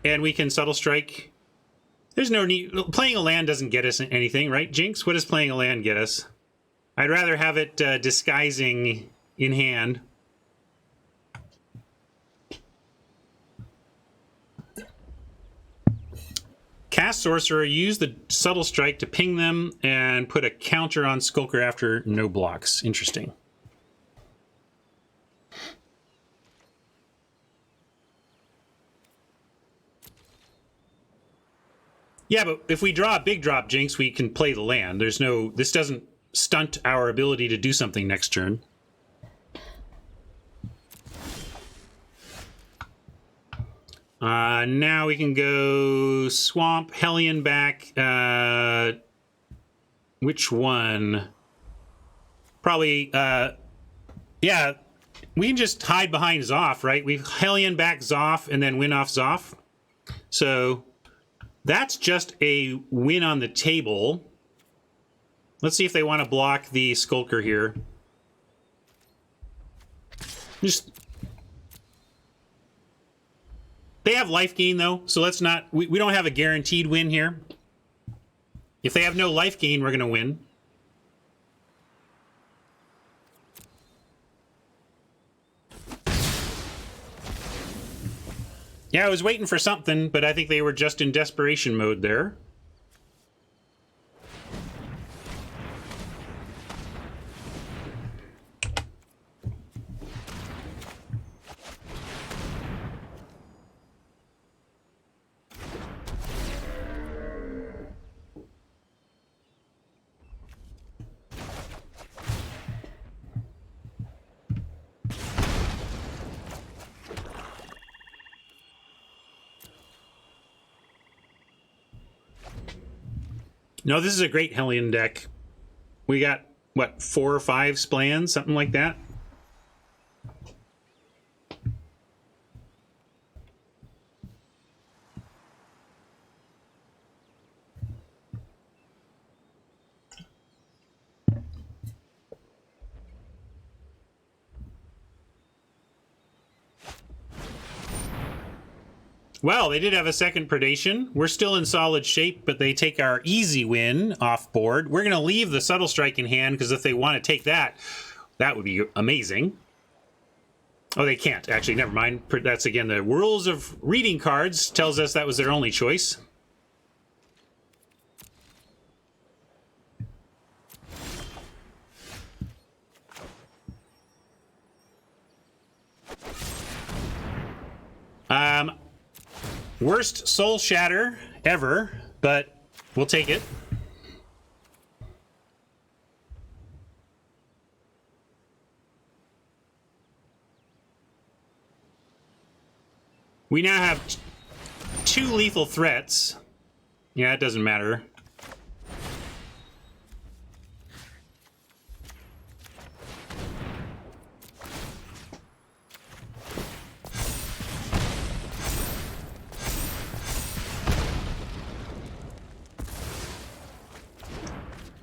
and we can subtle strike. There's no need. Playing a land doesn't get us anything, right, Jinx? What does playing a land get us? I'd rather have it disguising in hand. Cast Sorcerer, use the subtle strike to ping them and put a counter on Skulker after no blocks. Interesting. Yeah, but if we draw a big drop, Jinx, we can play the land. There's no... This doesn't stunt our ability to do something next turn. Now we can go Swamp, Hellion back. Which one? Probably, yeah, we can just hide behind Zoff, right? We've Hellion back Zoff and then win off Zoff. So that's just a win on the table. Let's see if they want to block the Skulker here. Just... They have life gain, though, so let's not... We don't have a guaranteed win here. If they have no life gain, we're going to win. Yeah, I was waiting for something, but I think they were just in desperation mode there. No, this is a great Hellion deck. We got, what, 4 or 5 Splans? Something like that? Well, they did have a second Predation. We're still in solid shape, but they take our easy win off board. We're going to leave the Subtle Strike in hand, because if they want to take that, that would be amazing. Oh, they can't. Actually, never mind. That's, again, the rules of reading cards tells us that was their only choice. Worst Soul Shatter ever, but we'll take it. We now have 2 lethal threats. Yeah, it doesn't matter.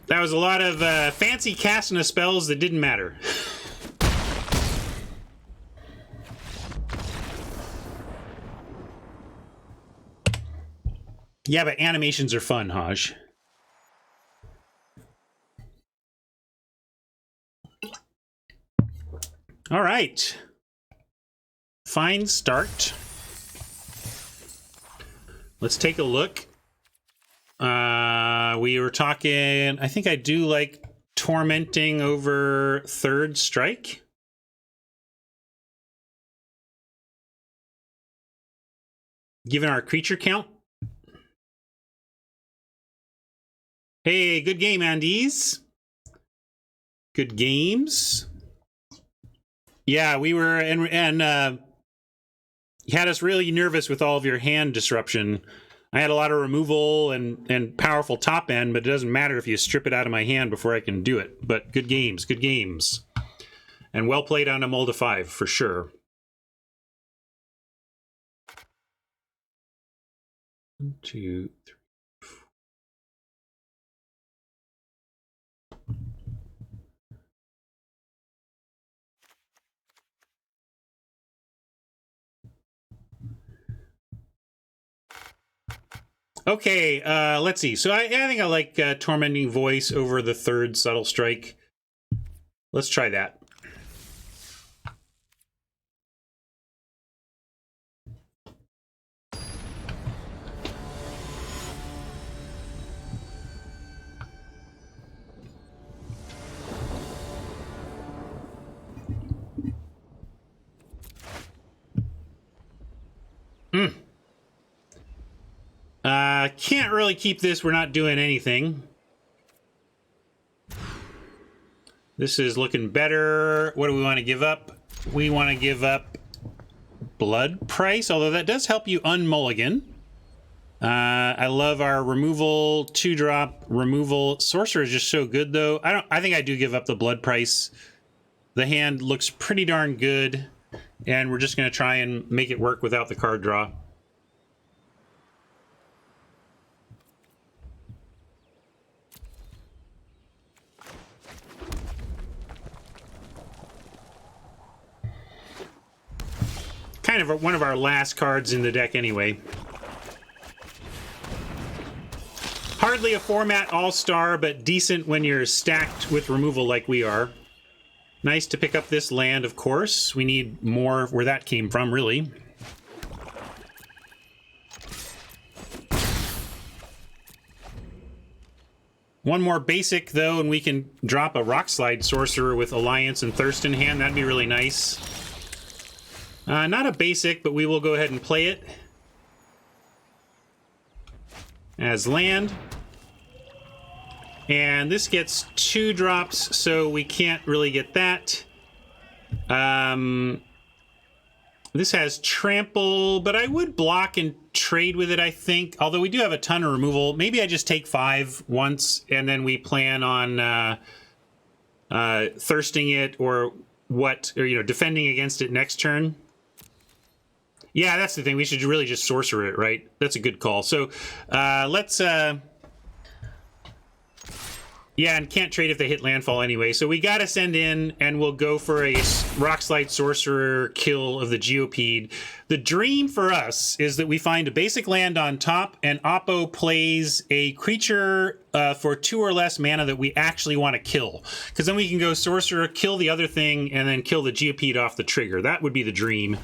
That was a lot of fancy casting of spells that didn't matter. Yeah, but animations are fun, Haj. All right. Fine start. Let's take a look. We were talking, I think I do like tormenting over 3rd strike. Given our creature count. Hey, good game, Andes. Good games. Yeah, we were, and you had us really nervous with all of your hand disruption. I had a lot of removal and powerful top end, but it doesn't matter if you strip it out of my hand before I can do it. But good games, good games. And well played on a Molda 5, for sure. 1, 2, 3. Okay, let's see. So I think I like Tormenting Voice over the third Subtle Strike. Let's try that. Can't really keep this. We're not doing anything. This is looking better. What do we want to give up? We want to give up Blood Price, although that does help you unmulligan. I love our removal, 2-drop removal. Sorcerer is just so good, though. I think I do give up the Blood Price. The hand looks pretty darn good, and we're just going to try and make it work without the card draw. Kind of one of our last cards in the deck anyway. Hardly a format all-star, but decent when you're stacked with removal like we are. Nice to pick up this land, of course. We need more where that came from, really. One more basic, though, and we can drop a Rockslide Sorcerer with Alliance and Thirst in hand. That'd be really nice. Not a basic, but we will go ahead and play it as land. And this gets 2 drops, so we can't really get that. This has Trample, but I would block and trade with it, I think. Although we do have a ton of removal. Maybe I just take 5 once, and then we plan on thirsting it or defending against it next turn. Yeah, that's the thing. We should really just sorcerer it, right? That's a good call. So let's... Yeah, and can't trade if they hit landfall anyway. So we got to send in, and we'll go for a Rockslide Sorcerer kill of the Geopede. The dream for us is that we find a basic land on top, and Oppo plays a creature for 2 or less mana that we actually want to kill. Because then we can go Sorcerer, kill the other thing, and then kill the Geopede off the trigger. That would be the dream.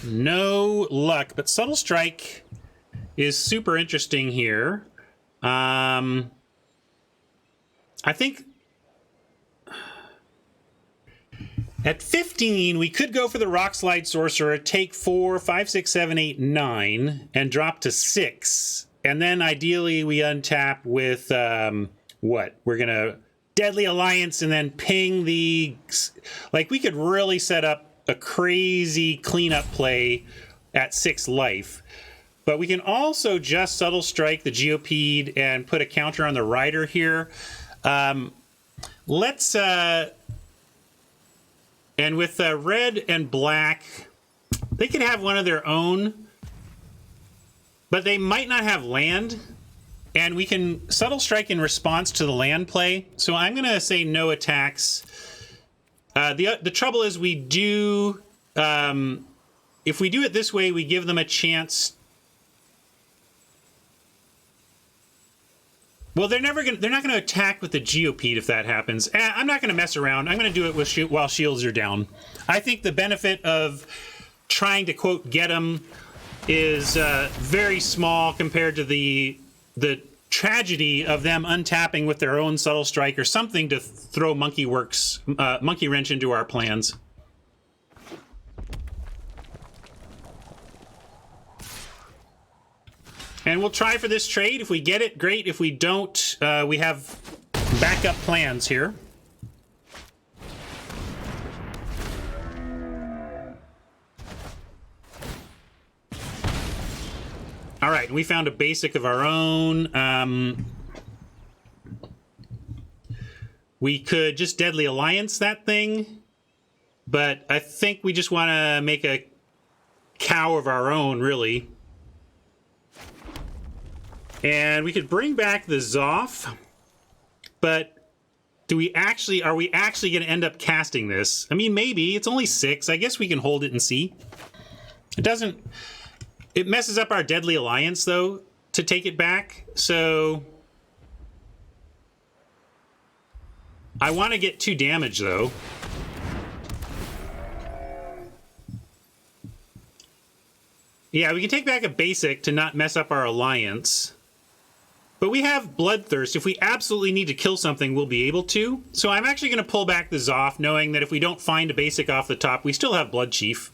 No luck, but Subtle Strike is super interesting here. I think at 15, we could go for the Rockslide Sorcerer, take 4, 5, 6, 7, 8, 9, and drop to 6. And then ideally we untap with, what? We're going to Deadly Alliance and then ping the... Like, we could really set up a crazy cleanup play at 6 life. But we can also just Subtle Strike the Geopede and put a counter on the Rider here. Let's... And with red and black, they could have one of their own, but they might not have land. And we can Subtle Strike in response to the land play. So I'm going to say no attacks. The trouble is we do, if we do it this way, we give them a chance. Well, they're not going to attack with the Geopede if that happens. I'm not going to mess around. I'm going to do it with while shields are down. I think the benefit of trying to, quote, get them is very small compared to the tragedy of them untapping with their own Subtle Strike or something to throw monkey wrench into our plans. And we'll try for this trade. If we get it, great. If we don't, we have backup plans here. All right, we found a basic of our own. We could just Deadly Alliance that thing, but I think we just want to make a cow of our own, really. And we could bring back the Zoff, but are we actually going to end up casting this? I mean, maybe. It's only 6. I guess we can hold it and see. It messes up our Deadly Alliance, though, to take it back. So I want to get 2 damage, though. Yeah, we can take back a basic to not mess up our alliance. But we have Bloodthirst. If we absolutely need to kill something, we'll be able to. So I'm actually going to pull back the Zoff, knowing that if we don't find a basic off the top, we still have Blood Chief.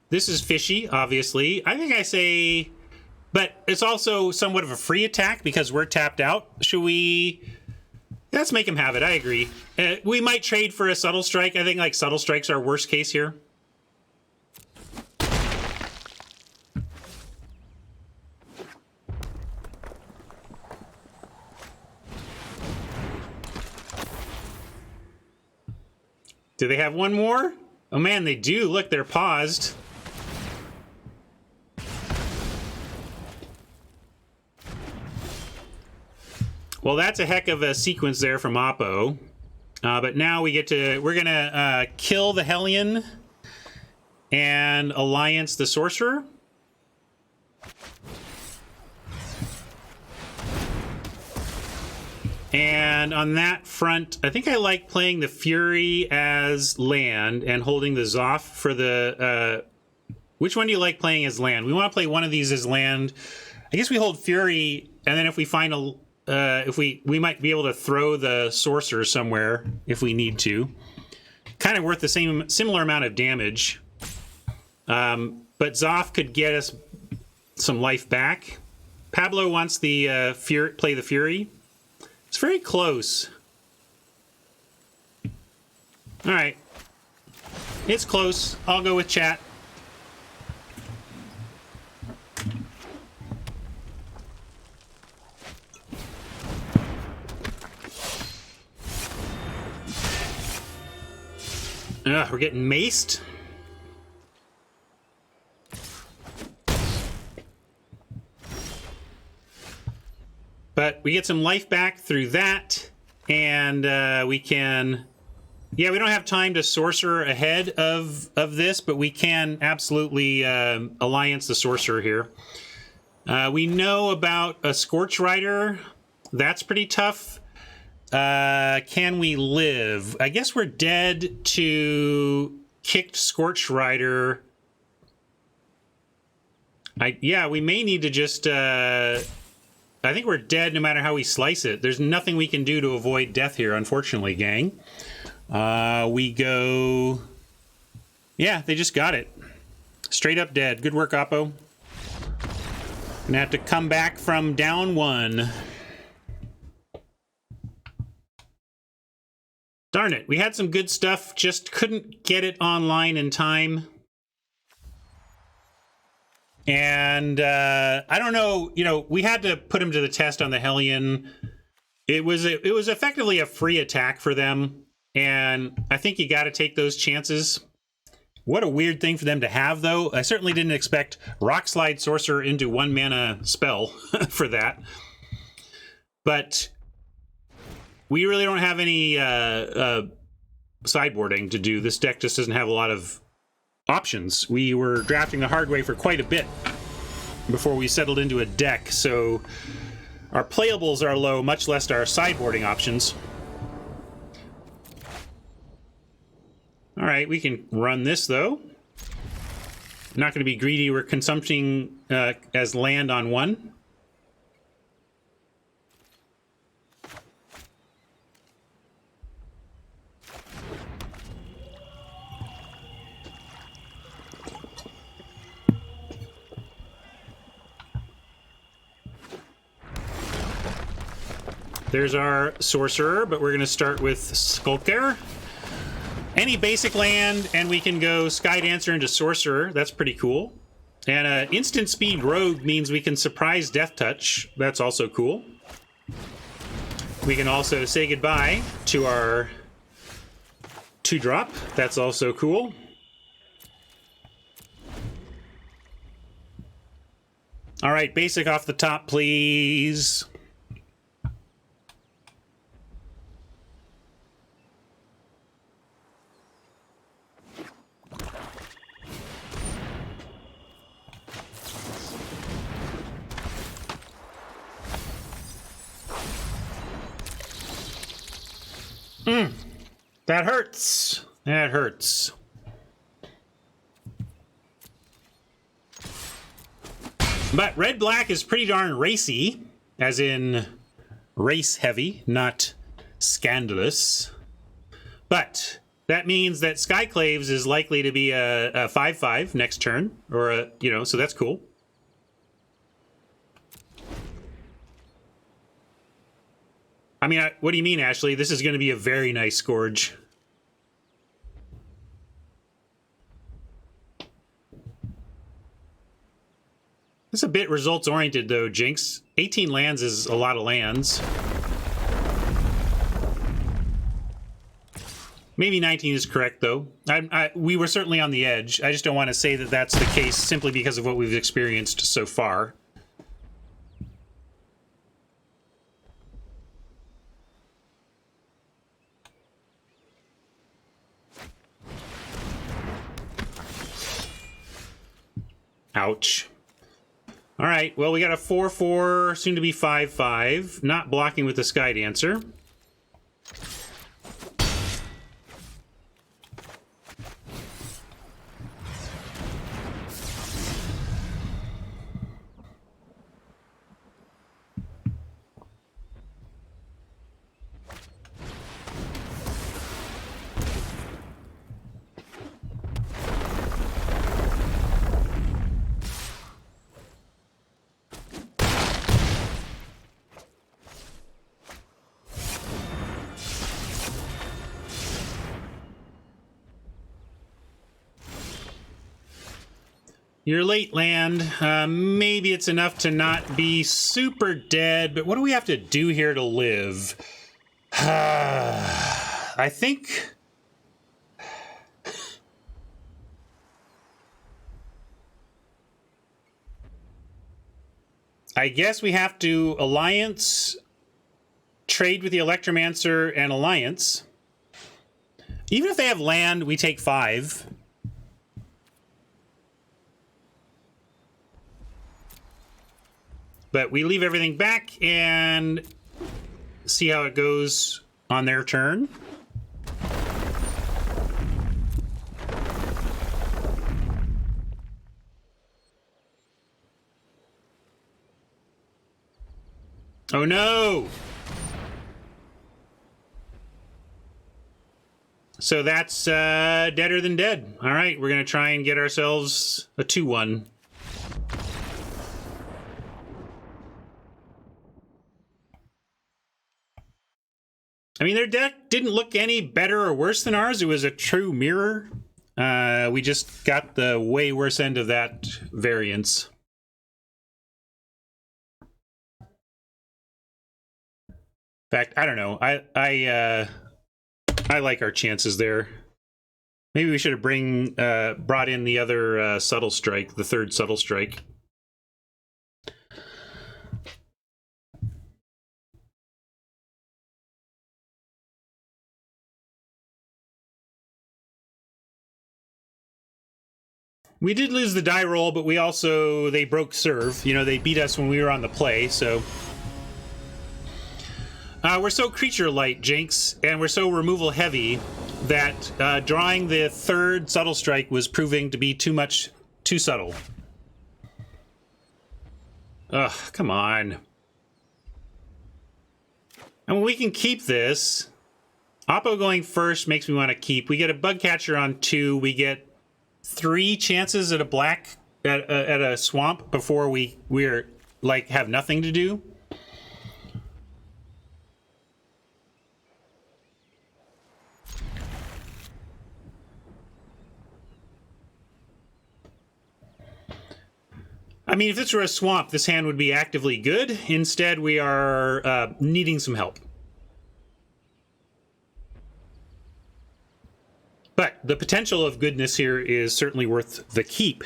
This is fishy, obviously. I think I say... But it's also somewhat of a free attack because we're tapped out. Should we... Let's make him have it. I agree. We might trade for a Subtle Strike. I think like Subtle Strike's our worst case here. Do they have one more? Oh man, they do. Look, they're paused. Well, that's a heck of a sequence there from Oppo. But now we get to... We're going to kill the Hellion and Alliance the Sorcerer. And on that front, I think I like playing the Fury as land and holding the Zoff for the... which one do you like playing as land? We want to play one of these as land. I guess we hold Fury, and then if we find a... if we might be able to throw the Sorcerer somewhere if we need to. Kind of worth the similar amount of damage. But Zoff could get us some life back. Pablo wants the play the Fury. It's very close. All right. It's close. I'll go with chat. We're getting maced. But we get some life back through that, and we can... Yeah, we don't have time to Sorcerer ahead of this, but we can absolutely Alliance the Sorcerer here. We know about a Scorch Rider. That's pretty tough. Can we live? I guess we're dead to kicked Scorch Rider. Yeah, we may need to just... I think we're dead no matter how we slice it. There's nothing we can do to avoid death here, unfortunately, gang. We go... Yeah, they just got it. Straight up dead. Good work, Oppo. Gonna have to come back from down 1. Darn it. We had some good stuff, just couldn't get it online in time. And I don't know, you know, we had to put him to the test on the Hellion. It was effectively a free attack for them, and I think you got to take those chances. What a weird thing for them to have, though. I certainly didn't expect Rock Slide Sorcerer into 1 mana spell for that. But we really don't have any sideboarding to do. This deck just doesn't have a lot of options. We were drafting the hard way for quite a bit before we settled into a deck, so our playables are low, much less our sideboarding options. All right, we can run this, though. Not going to be greedy. We're consumpting as land on 1. There's our Sorcerer, but we're going to start with Skulker. Any basic land, and we can go Sky Dancer into Sorcerer. That's pretty cool. And instant speed rogue means we can surprise death touch. That's also cool. We can also say goodbye to our 2-drop. That's also cool. All right, basic off the top, please. That hurts. That hurts. But red-black is pretty darn racy, as in race-heavy, not scandalous. But that means that Skyclaves is likely to be a 5/5 next turn, or a, you know, so that's cool. I mean, what do you mean, Ashley? This is going to be a very nice Scourge. It's a bit results-oriented, though, Jinx. 18 lands is a lot of lands. Maybe 19 is correct, though. We were certainly on the edge. I just don't want to say that that's the case simply because of what we've experienced so far. Ouch. All right, well, we got a 4/4, soon to be 5/5. Not blocking with the Sky Dancer. Your late land, maybe it's enough to not be super dead, but what do we have to do here to live? I think... I guess we have to Alliance, trade with the Electromancer and Alliance. Even if they have land, we take 5. But we leave everything back and see how it goes on their turn. Oh no! So that's deader than dead. All right, we're going to try and get ourselves a 2/1. I mean, their deck didn't look any better or worse than ours. It was a true mirror. We just got the way worse end of that variance. In fact, I don't know. I like our chances there. Maybe we should have brought in the other subtle strike, the third subtle strike. We did lose the die roll, but they broke serve. You know, they beat us when we were on the play, so. We're so creature light, Jinx, and we're so removal heavy that drawing the third subtle strike was proving to be too subtle. Ugh, come on. I mean, we can keep this. Oppo going first makes me want to keep. We get a bug catcher on 2. We get 3 chances at a black at a swamp before we're like have nothing to do. mean, if this were a swamp, this hand would be actively good. Instead, we are needing some help. But the potential of goodness here is certainly worth the keep.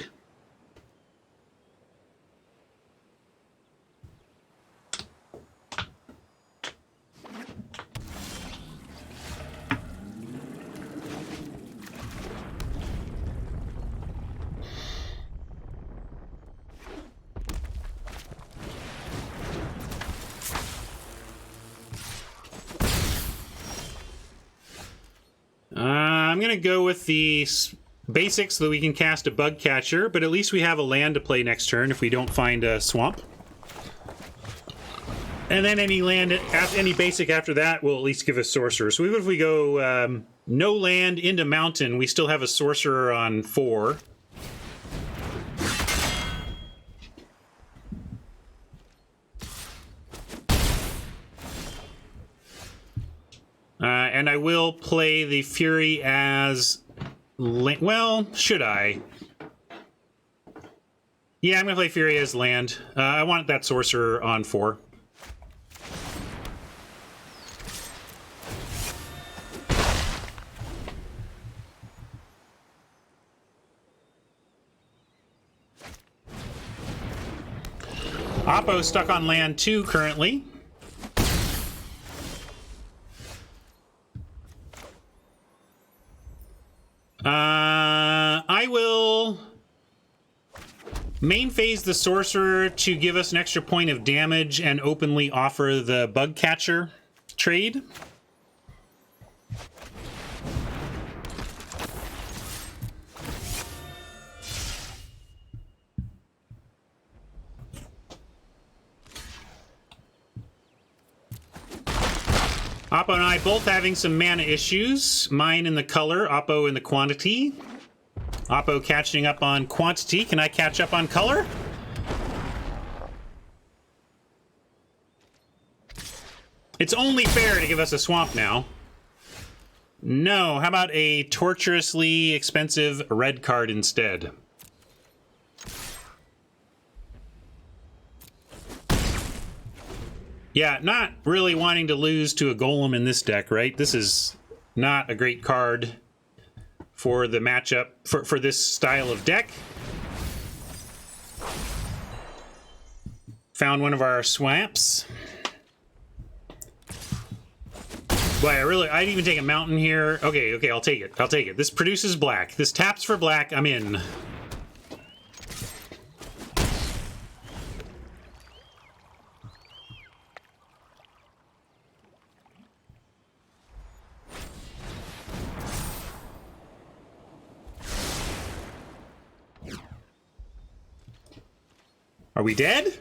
I'm going to go with the basics so that we can cast a bug catcher, but at least we have a land to play next turn if we don't find a swamp. And then any land, any basic after that will at least give us sorcerer. So even if we go no land into mountain, we still have a sorcerer on 4. And I will play the Fury as... well, should I? Yeah, I'm going to play Fury as land. I want that sorcerer on 4. Oppo stuck on land 2 currently. I will main phase the sorcerer to give us an extra point of damage and openly offer the bug catcher trade. Oppo and I both having some mana issues. Mine in the color, Oppo in the quantity. Oppo catching up on quantity. Can I catch up on color? It's only fair to give us a swamp now. No, how about a torturously expensive red card instead? Yeah, not really wanting to lose to a golem in this deck, right? This is not a great card for the matchup, for this style of deck. Found one of our swamps. Boy, I'd even take a mountain here. Okay, I'll take it. I'll take it. This produces black. This taps for black. I'm in. Are we dead?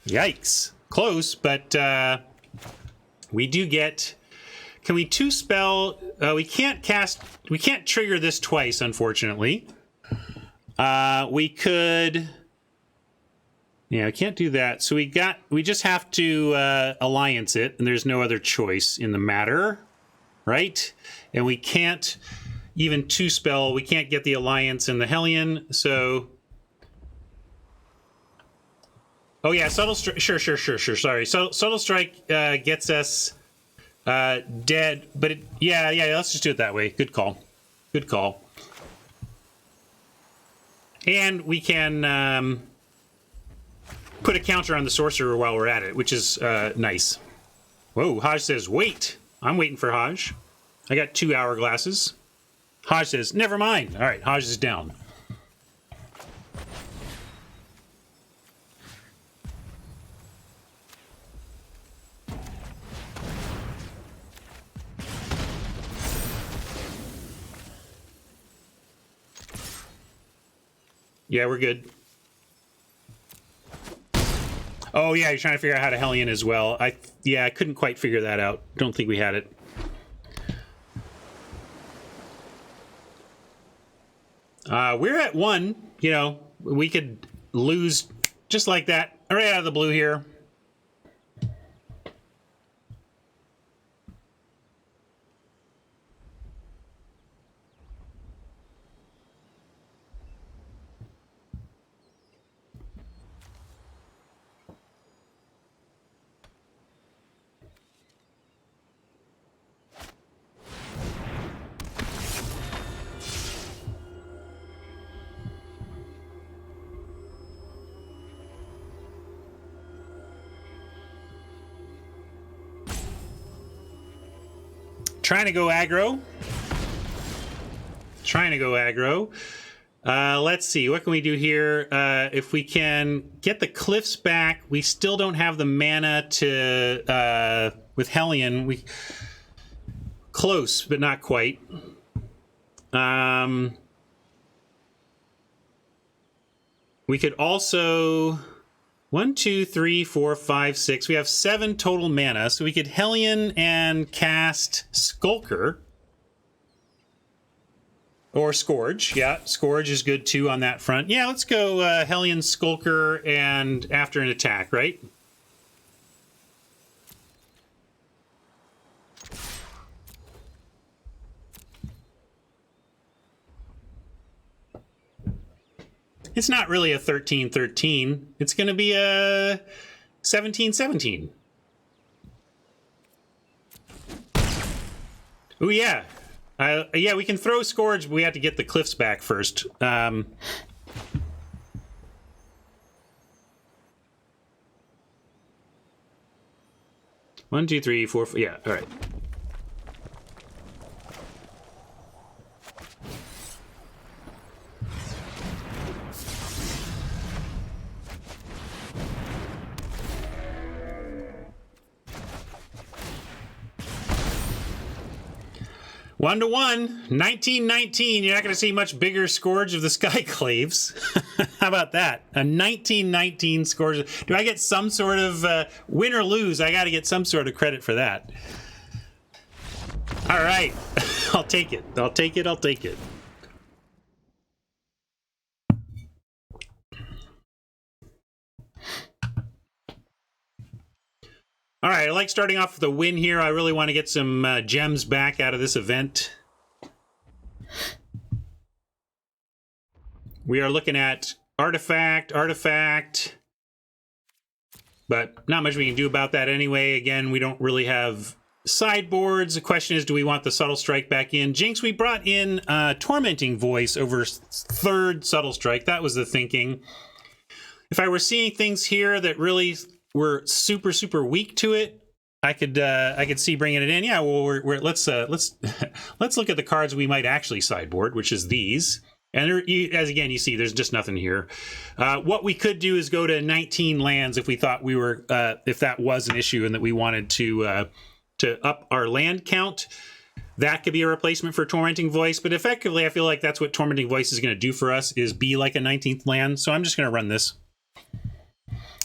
Yikes. Close, but we do get... Can we 2-spell... we can't trigger this twice, unfortunately. We could... Yeah, I can't do that. So we just have to alliance it, and there's no other choice in the matter, right? And we can't even 2-spell. We can't get the alliance and the Hellion, so... Oh yeah, subtle strike. Sure. Sorry, subtle strike gets us dead, but yeah. Let's just do it that way. Good call. And we can put a counter on the sorcerer while we're at it, which is nice. Whoa, Haj says wait. I'm waiting for Haj. I got 2 hourglasses. Haj says never mind. All right, Haj is down. Yeah, we're good. Oh, yeah, you're trying to figure out how to Hellion as well. I couldn't quite figure that out. Don't think we had it. We're at 1. You know, we could lose just like that right out of the blue here. Trying to go aggro. Trying to go aggro. Let's see. What can we do here? If we can get the cliffs back, we still don't have the mana to... with Hellion, we... Close, but not quite. We could also... 1, 2, 3, 4, 5, 6. We have 7 total mana, so we could Hellion and cast Skulker. Or Scourge. Yeah, Scourge is good too on that front. Yeah, let's go Hellion, Skulker, and after an attack, right? It's not really a 13-13. It's going to be a 17-17. Oh, yeah. Yeah, we can throw Scourge, but we have to get the cliffs back first. 1, 2, 3, 4, 5. Yeah, all right. One to one, 19-19. You're not going to see much bigger Scourge of the Skyclaves. How about that? A 19-19 Scourge. Do I get some sort of win or lose? I got to get some sort of credit for that. All right, I'll take it. I'll take it. I'll take it. All right, I like starting off with a win here. I really want to get some gems back out of this event. We are looking at artifact, but not much we can do about that anyway. Again, we don't really have sideboards. The question is, do we want the Subtle Strike back in? Jinx, we brought in Tormenting Voice over 3rd Subtle Strike. That was the thinking. If I were seeing things here that really... we're super weak to it, I could see bringing it in. Yeah, well, let's look at the cards we might actually sideboard, which is these. And as again you see, there's just nothing here. What we could do is go to 19 lands if we thought we were if that was an issue and that we wanted to up our land count. That could be a replacement for Tormenting Voice, but effectively, I feel like that's what Tormenting Voice is going to do for us, is be like a 19th land. So I'm just going to run this.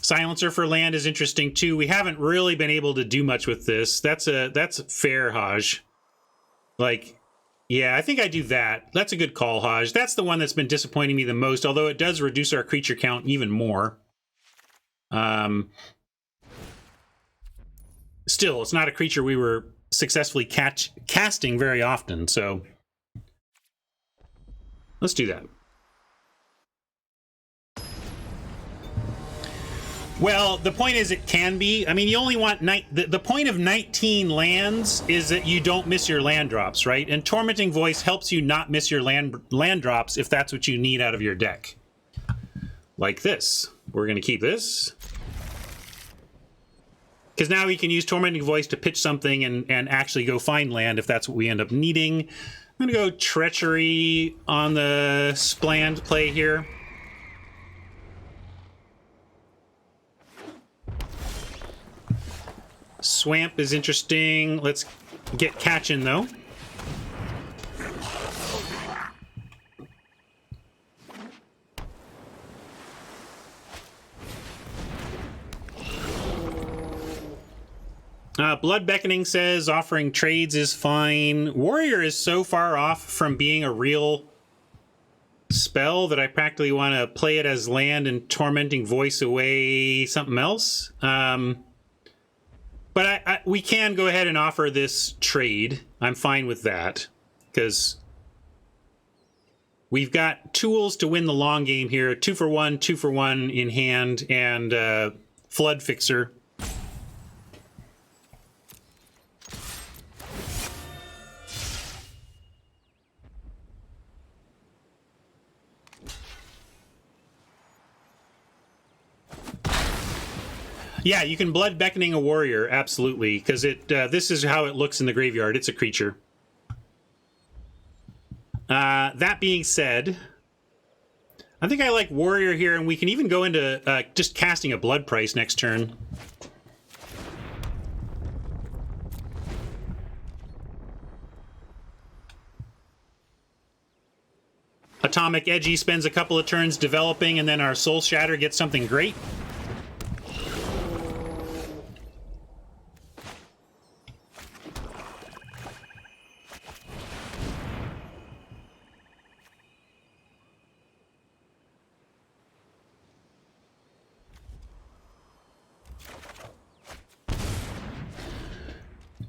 Silencer for land is interesting too. We haven't really been able to do much with this. That's fair, Haj. Like, yeah, I think I do that. That's a good call, Haj. That's the one that's been disappointing me the most, although it does reduce our creature count even more. Still, it's not a creature we were successfully casting very often, so let's do that. Well, the point is it can be. I mean, you only want... The point of 19 lands is that you don't miss your land drops, right? And Tormenting Voice helps you not miss your land drops if that's what you need out of your deck. Like this. We're going to keep this. Because now we can use Tormenting Voice to pitch something and actually go find land if that's what we end up needing. I'm going to go Treachery on the Spland play here. Swamp is interesting. Let's get catching though. Blood Beckoning says offering trades is fine. Warrior is so far off from being a real spell that I practically want to play it as land and Tormenting Voice away something else. But we can go ahead and offer this trade. I'm fine with that, because we've got tools to win the long game here. 2 for 1, 2 for 1 in hand, and Flood Fixer. Yeah, you can Blood Beckoning a warrior, absolutely, because this is how it looks in the graveyard. It's a creature. That being said, I think I like warrior here, and we can even go into just casting a blood price next turn. Atomic Edgy spends a couple of turns developing, and then our Soul Shatter gets something great.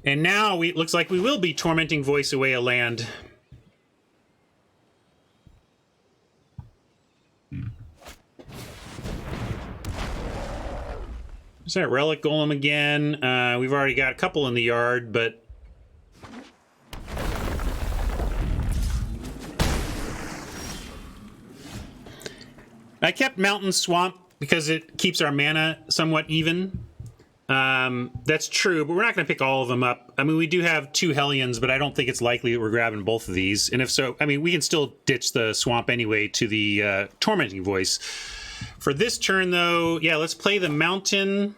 And now it looks like we will be Tormenting Voice away a land. Is that Relic Golem again? We've already got a couple in the yard, but... I kept Mountain Swamp because it keeps our mana somewhat even. That's true, but we're not going to pick all of them up. I mean, we do have 2 Hellions, but I don't think it's likely that we're grabbing both of these. And if so, I mean, we can still ditch the Swamp anyway to the Tormenting Voice. For this turn, though, yeah, let's play the Mountain.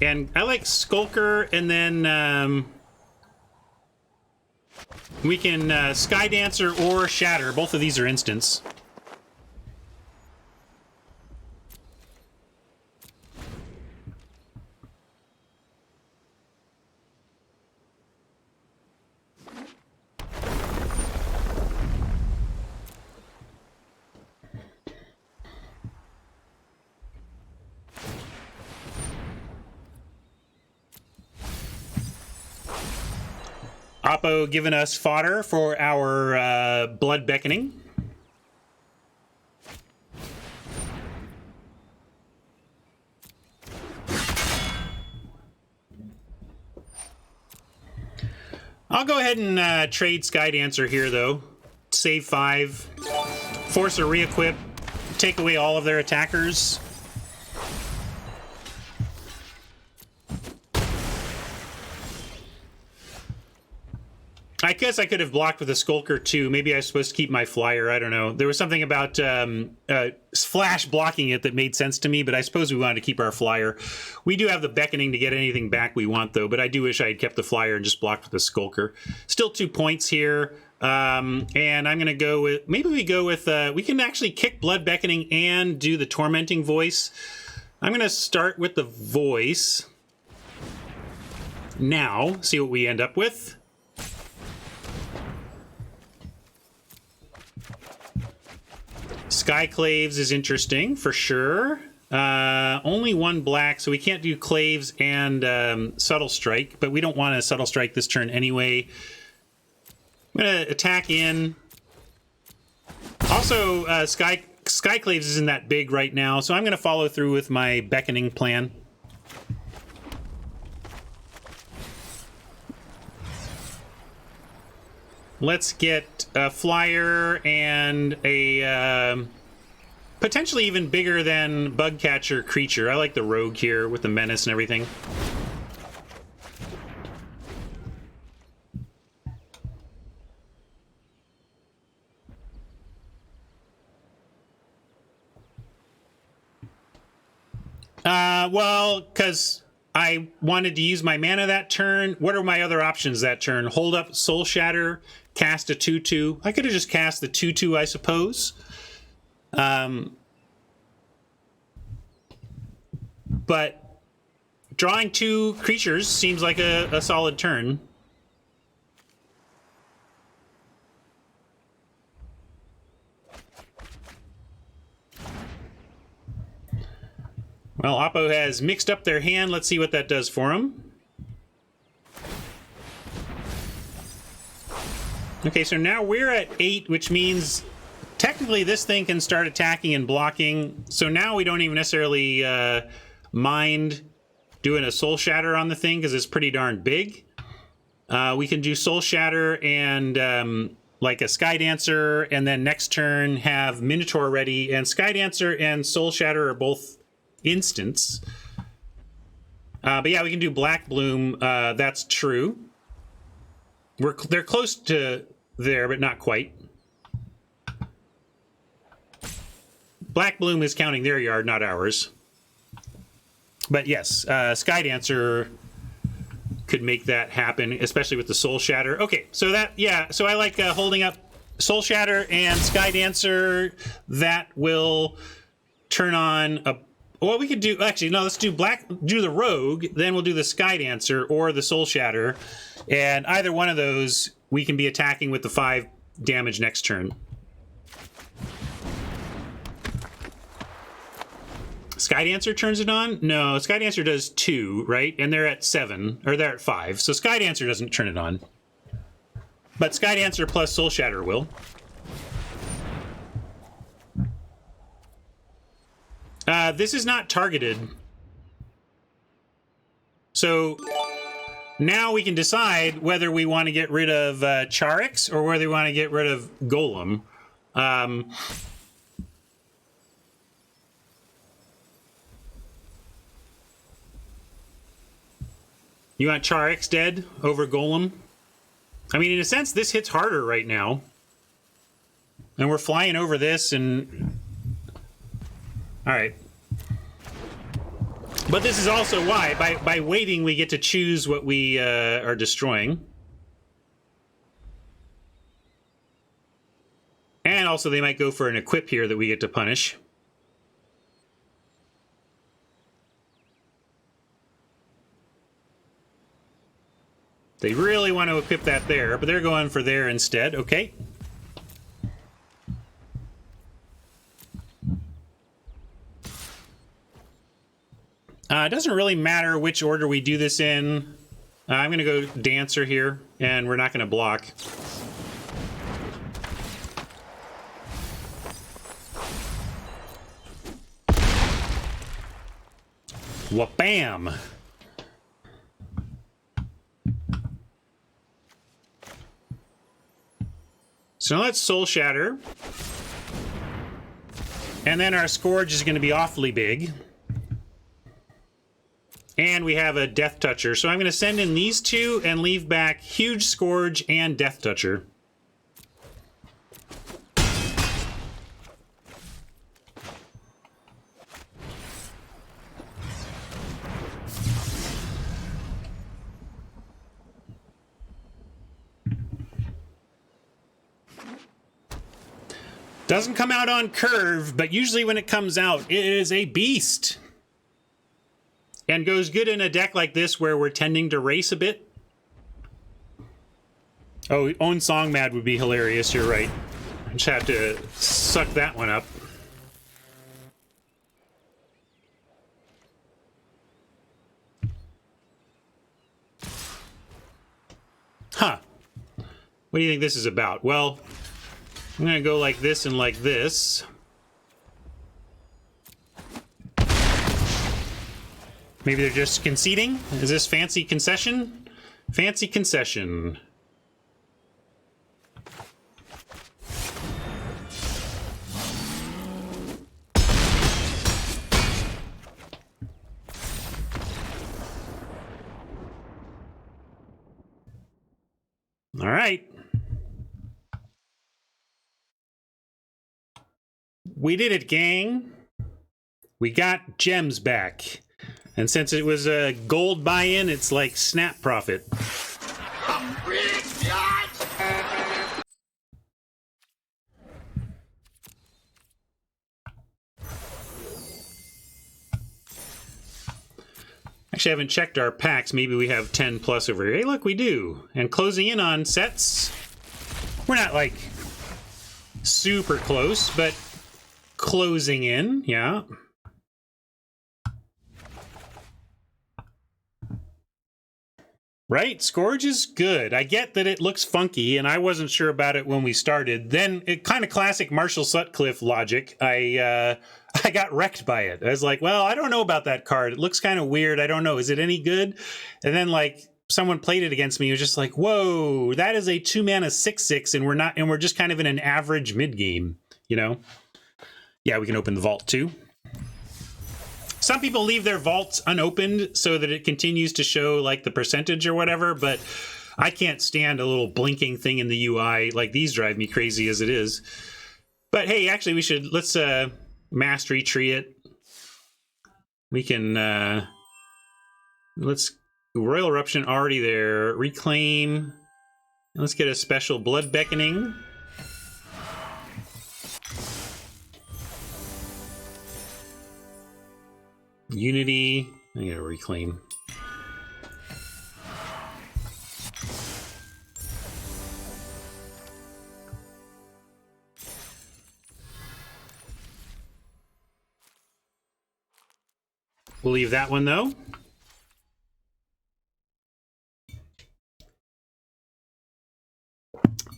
And I like Skulker, and then we can Sky Dancer or Shatter. Both of these are instants. Oppo giving us fodder for our Blood Beckoning. I'll go ahead and trade Sky Dancer here, though. Save 5, force a re-equip, take away all of their attackers. I guess I could have blocked with a Skulker, too. Maybe I was supposed to keep my flyer. I don't know. There was something about Flash blocking it that made sense to me, but I suppose we wanted to keep our flyer. We do have the Beckoning to get anything back we want, though, but I do wish I had kept the flyer and just blocked with the Skulker. Still 2 points here, and I'm going to go with... Maybe we go with... we can actually kick Blood Beckoning and do the Tormenting Voice. I'm going to start with the Voice. Now, see what we end up with. Skyclaves is interesting, for sure. Only 1 black, so we can't do Claves and Subtle Strike, but we don't want to Subtle Strike this turn anyway. I'm going to attack in. Also, Skyclaves isn't that big right now, so I'm going to follow through with my Beckoning plan. Let's get a flyer and a potentially even bigger than bug catcher creature. I like the rogue here with the menace and everything. Well, because I wanted to use my mana that turn. What are my other options that turn? Hold up Soul Shatter, cast a 2/2. I could have just cast the 2/2, I suppose. But drawing 2 creatures seems like a solid turn. Well, Oppo has mixed up their hand. Let's see what that does for them. Okay, so now we're at 8, which means technically this thing can start attacking and blocking. So now we don't even necessarily mind doing a Soul Shatter on the thing because it's pretty darn big. We can do Soul Shatter and like a Sky Dancer, and then next turn have Minotaur ready. And Sky Dancer and Soul Shatter are both instants. But yeah, we can do Black Bloom. That's true. They're close to there, but not quite. Black Bloom is counting their yard, not ours. But yes, Sky Dancer could make that happen, especially with the Soul Shatter. Okay, so that, yeah, so I like holding up Soul Shatter and Sky Dancer. That will turn on a... Well, we could do... Actually, no, let's do the Rogue, then we'll do the Sky Dancer or the Soul Shatter. And either one of those, we can be attacking with the 5 damage next turn. Sky Dancer turns it on? No, Sky Dancer does 2, right? And they're at 7, or they're at 5. So Sky Dancer doesn't turn it on. But Sky Dancer plus Soul Shatter will. This is not targeted. So now we can decide whether we want to get rid of Charix or whether we want to get rid of Golem. You want Charix dead over Golem? I mean, in a sense, this hits harder right now. And we're flying over this and... Alright. But this is also why, by waiting, we get to choose what we are destroying. And also they might go for an equip here that we get to punish. They really want to equip that there, but they're going for there instead. Okay. It doesn't really matter which order we do this in. I'm going to go Dancer here, and we're not going to block. Wha-bam! So now let's Soul Shatter. And then our Scourge is going to be awfully big. And we have a Death Toucher. So I'm going to send in these two and leave back Huge Scourge and Death Toucher. Doesn't come out on curve, but usually when it comes out, it is a beast. And goes good in a deck like this where we're tending to race a bit. Oh, Own Song Mad would be hilarious, you're right. I just have to suck that one up. Huh. What do you think this is about? Well, I'm gonna go like this and like this. Maybe they're just conceding? Is this fancy concession? Fancy concession. All right. We did it, gang. We got gems back. And since it was a gold buy-in, it's like snap profit. Actually, I haven't checked our packs. Maybe we have 10 plus over here. Hey, look, we do. And closing in on sets. We're not, like, super close, but closing in, yeah. Right? Scourge is good. I get that it looks funky, and I wasn't sure about it when we started. Then, it kind of classic Marshall Sutcliffe logic. I got wrecked by it. I was like, well, I don't know about that card. It looks kind of weird. I don't know. Is it any good? And then, like, someone played it against me. It was just like, whoa, that is a 2-mana 6/6, and we're just kind of in an average mid game, you know? Yeah, we can open the vault too. some people leave their vaults unopened so that it continues to show like the percentage or whatever, but I can't stand a little blinking thing in the UI. Like, these drive me crazy as it is. But hey, actually let's mastery tree it. We can, let's Royal Eruption already there. Reclaim. Let's get a special Blood Beckoning. Unity. I gotta reclaim. We'll leave that one though.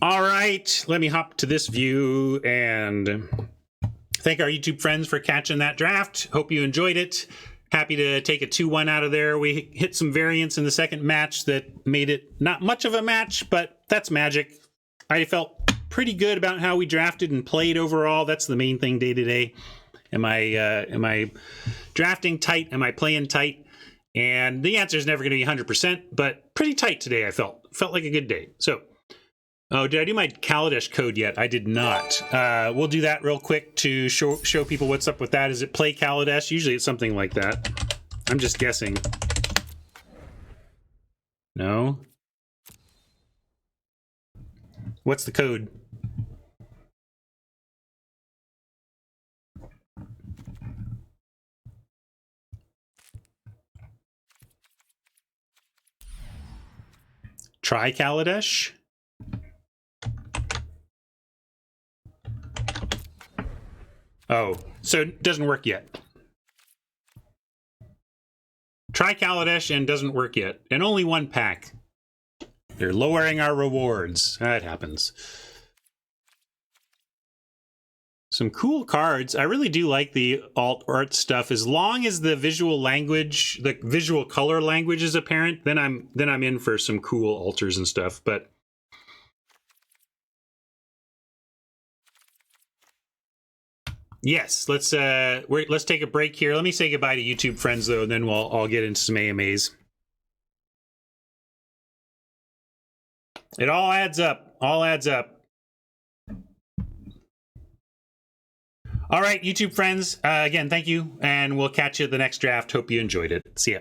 All right, let me hop to this view and thank our YouTube friends for catching that draft. Hope you enjoyed it. Happy to take a 2-1 out of there. We hit some variance in the second match that made it not much of a match, but that's magic. I felt pretty good about how we drafted and played overall. That's the main thing day to day. Am I drafting tight? Am I playing tight? And the answer is never going to be 100%, but pretty tight today. I felt like a good day. So, oh, did I do my Kaladesh code yet? I did not. We'll do that real quick to show people what's up with that. Is it play Kaladesh? Usually it's something like that. I'm just guessing. No. What's the code? Try Kaladesh. Oh, so it doesn't work yet. Try Kaladesh and doesn't work yet. And only one pack. They're lowering our rewards. That happens. Some cool cards. I really do like the alt art stuff. As long as the visual language, the visual color language is apparent, then I'm in for some cool alters and stuff. But yes, let's take a break here. Let me say goodbye to YouTube friends though, and then we'll all get into some AMAs. It all adds up. All adds up. All right, YouTube friends, again, thank you, and we'll catch you at the next draft. Hope you enjoyed it. See ya.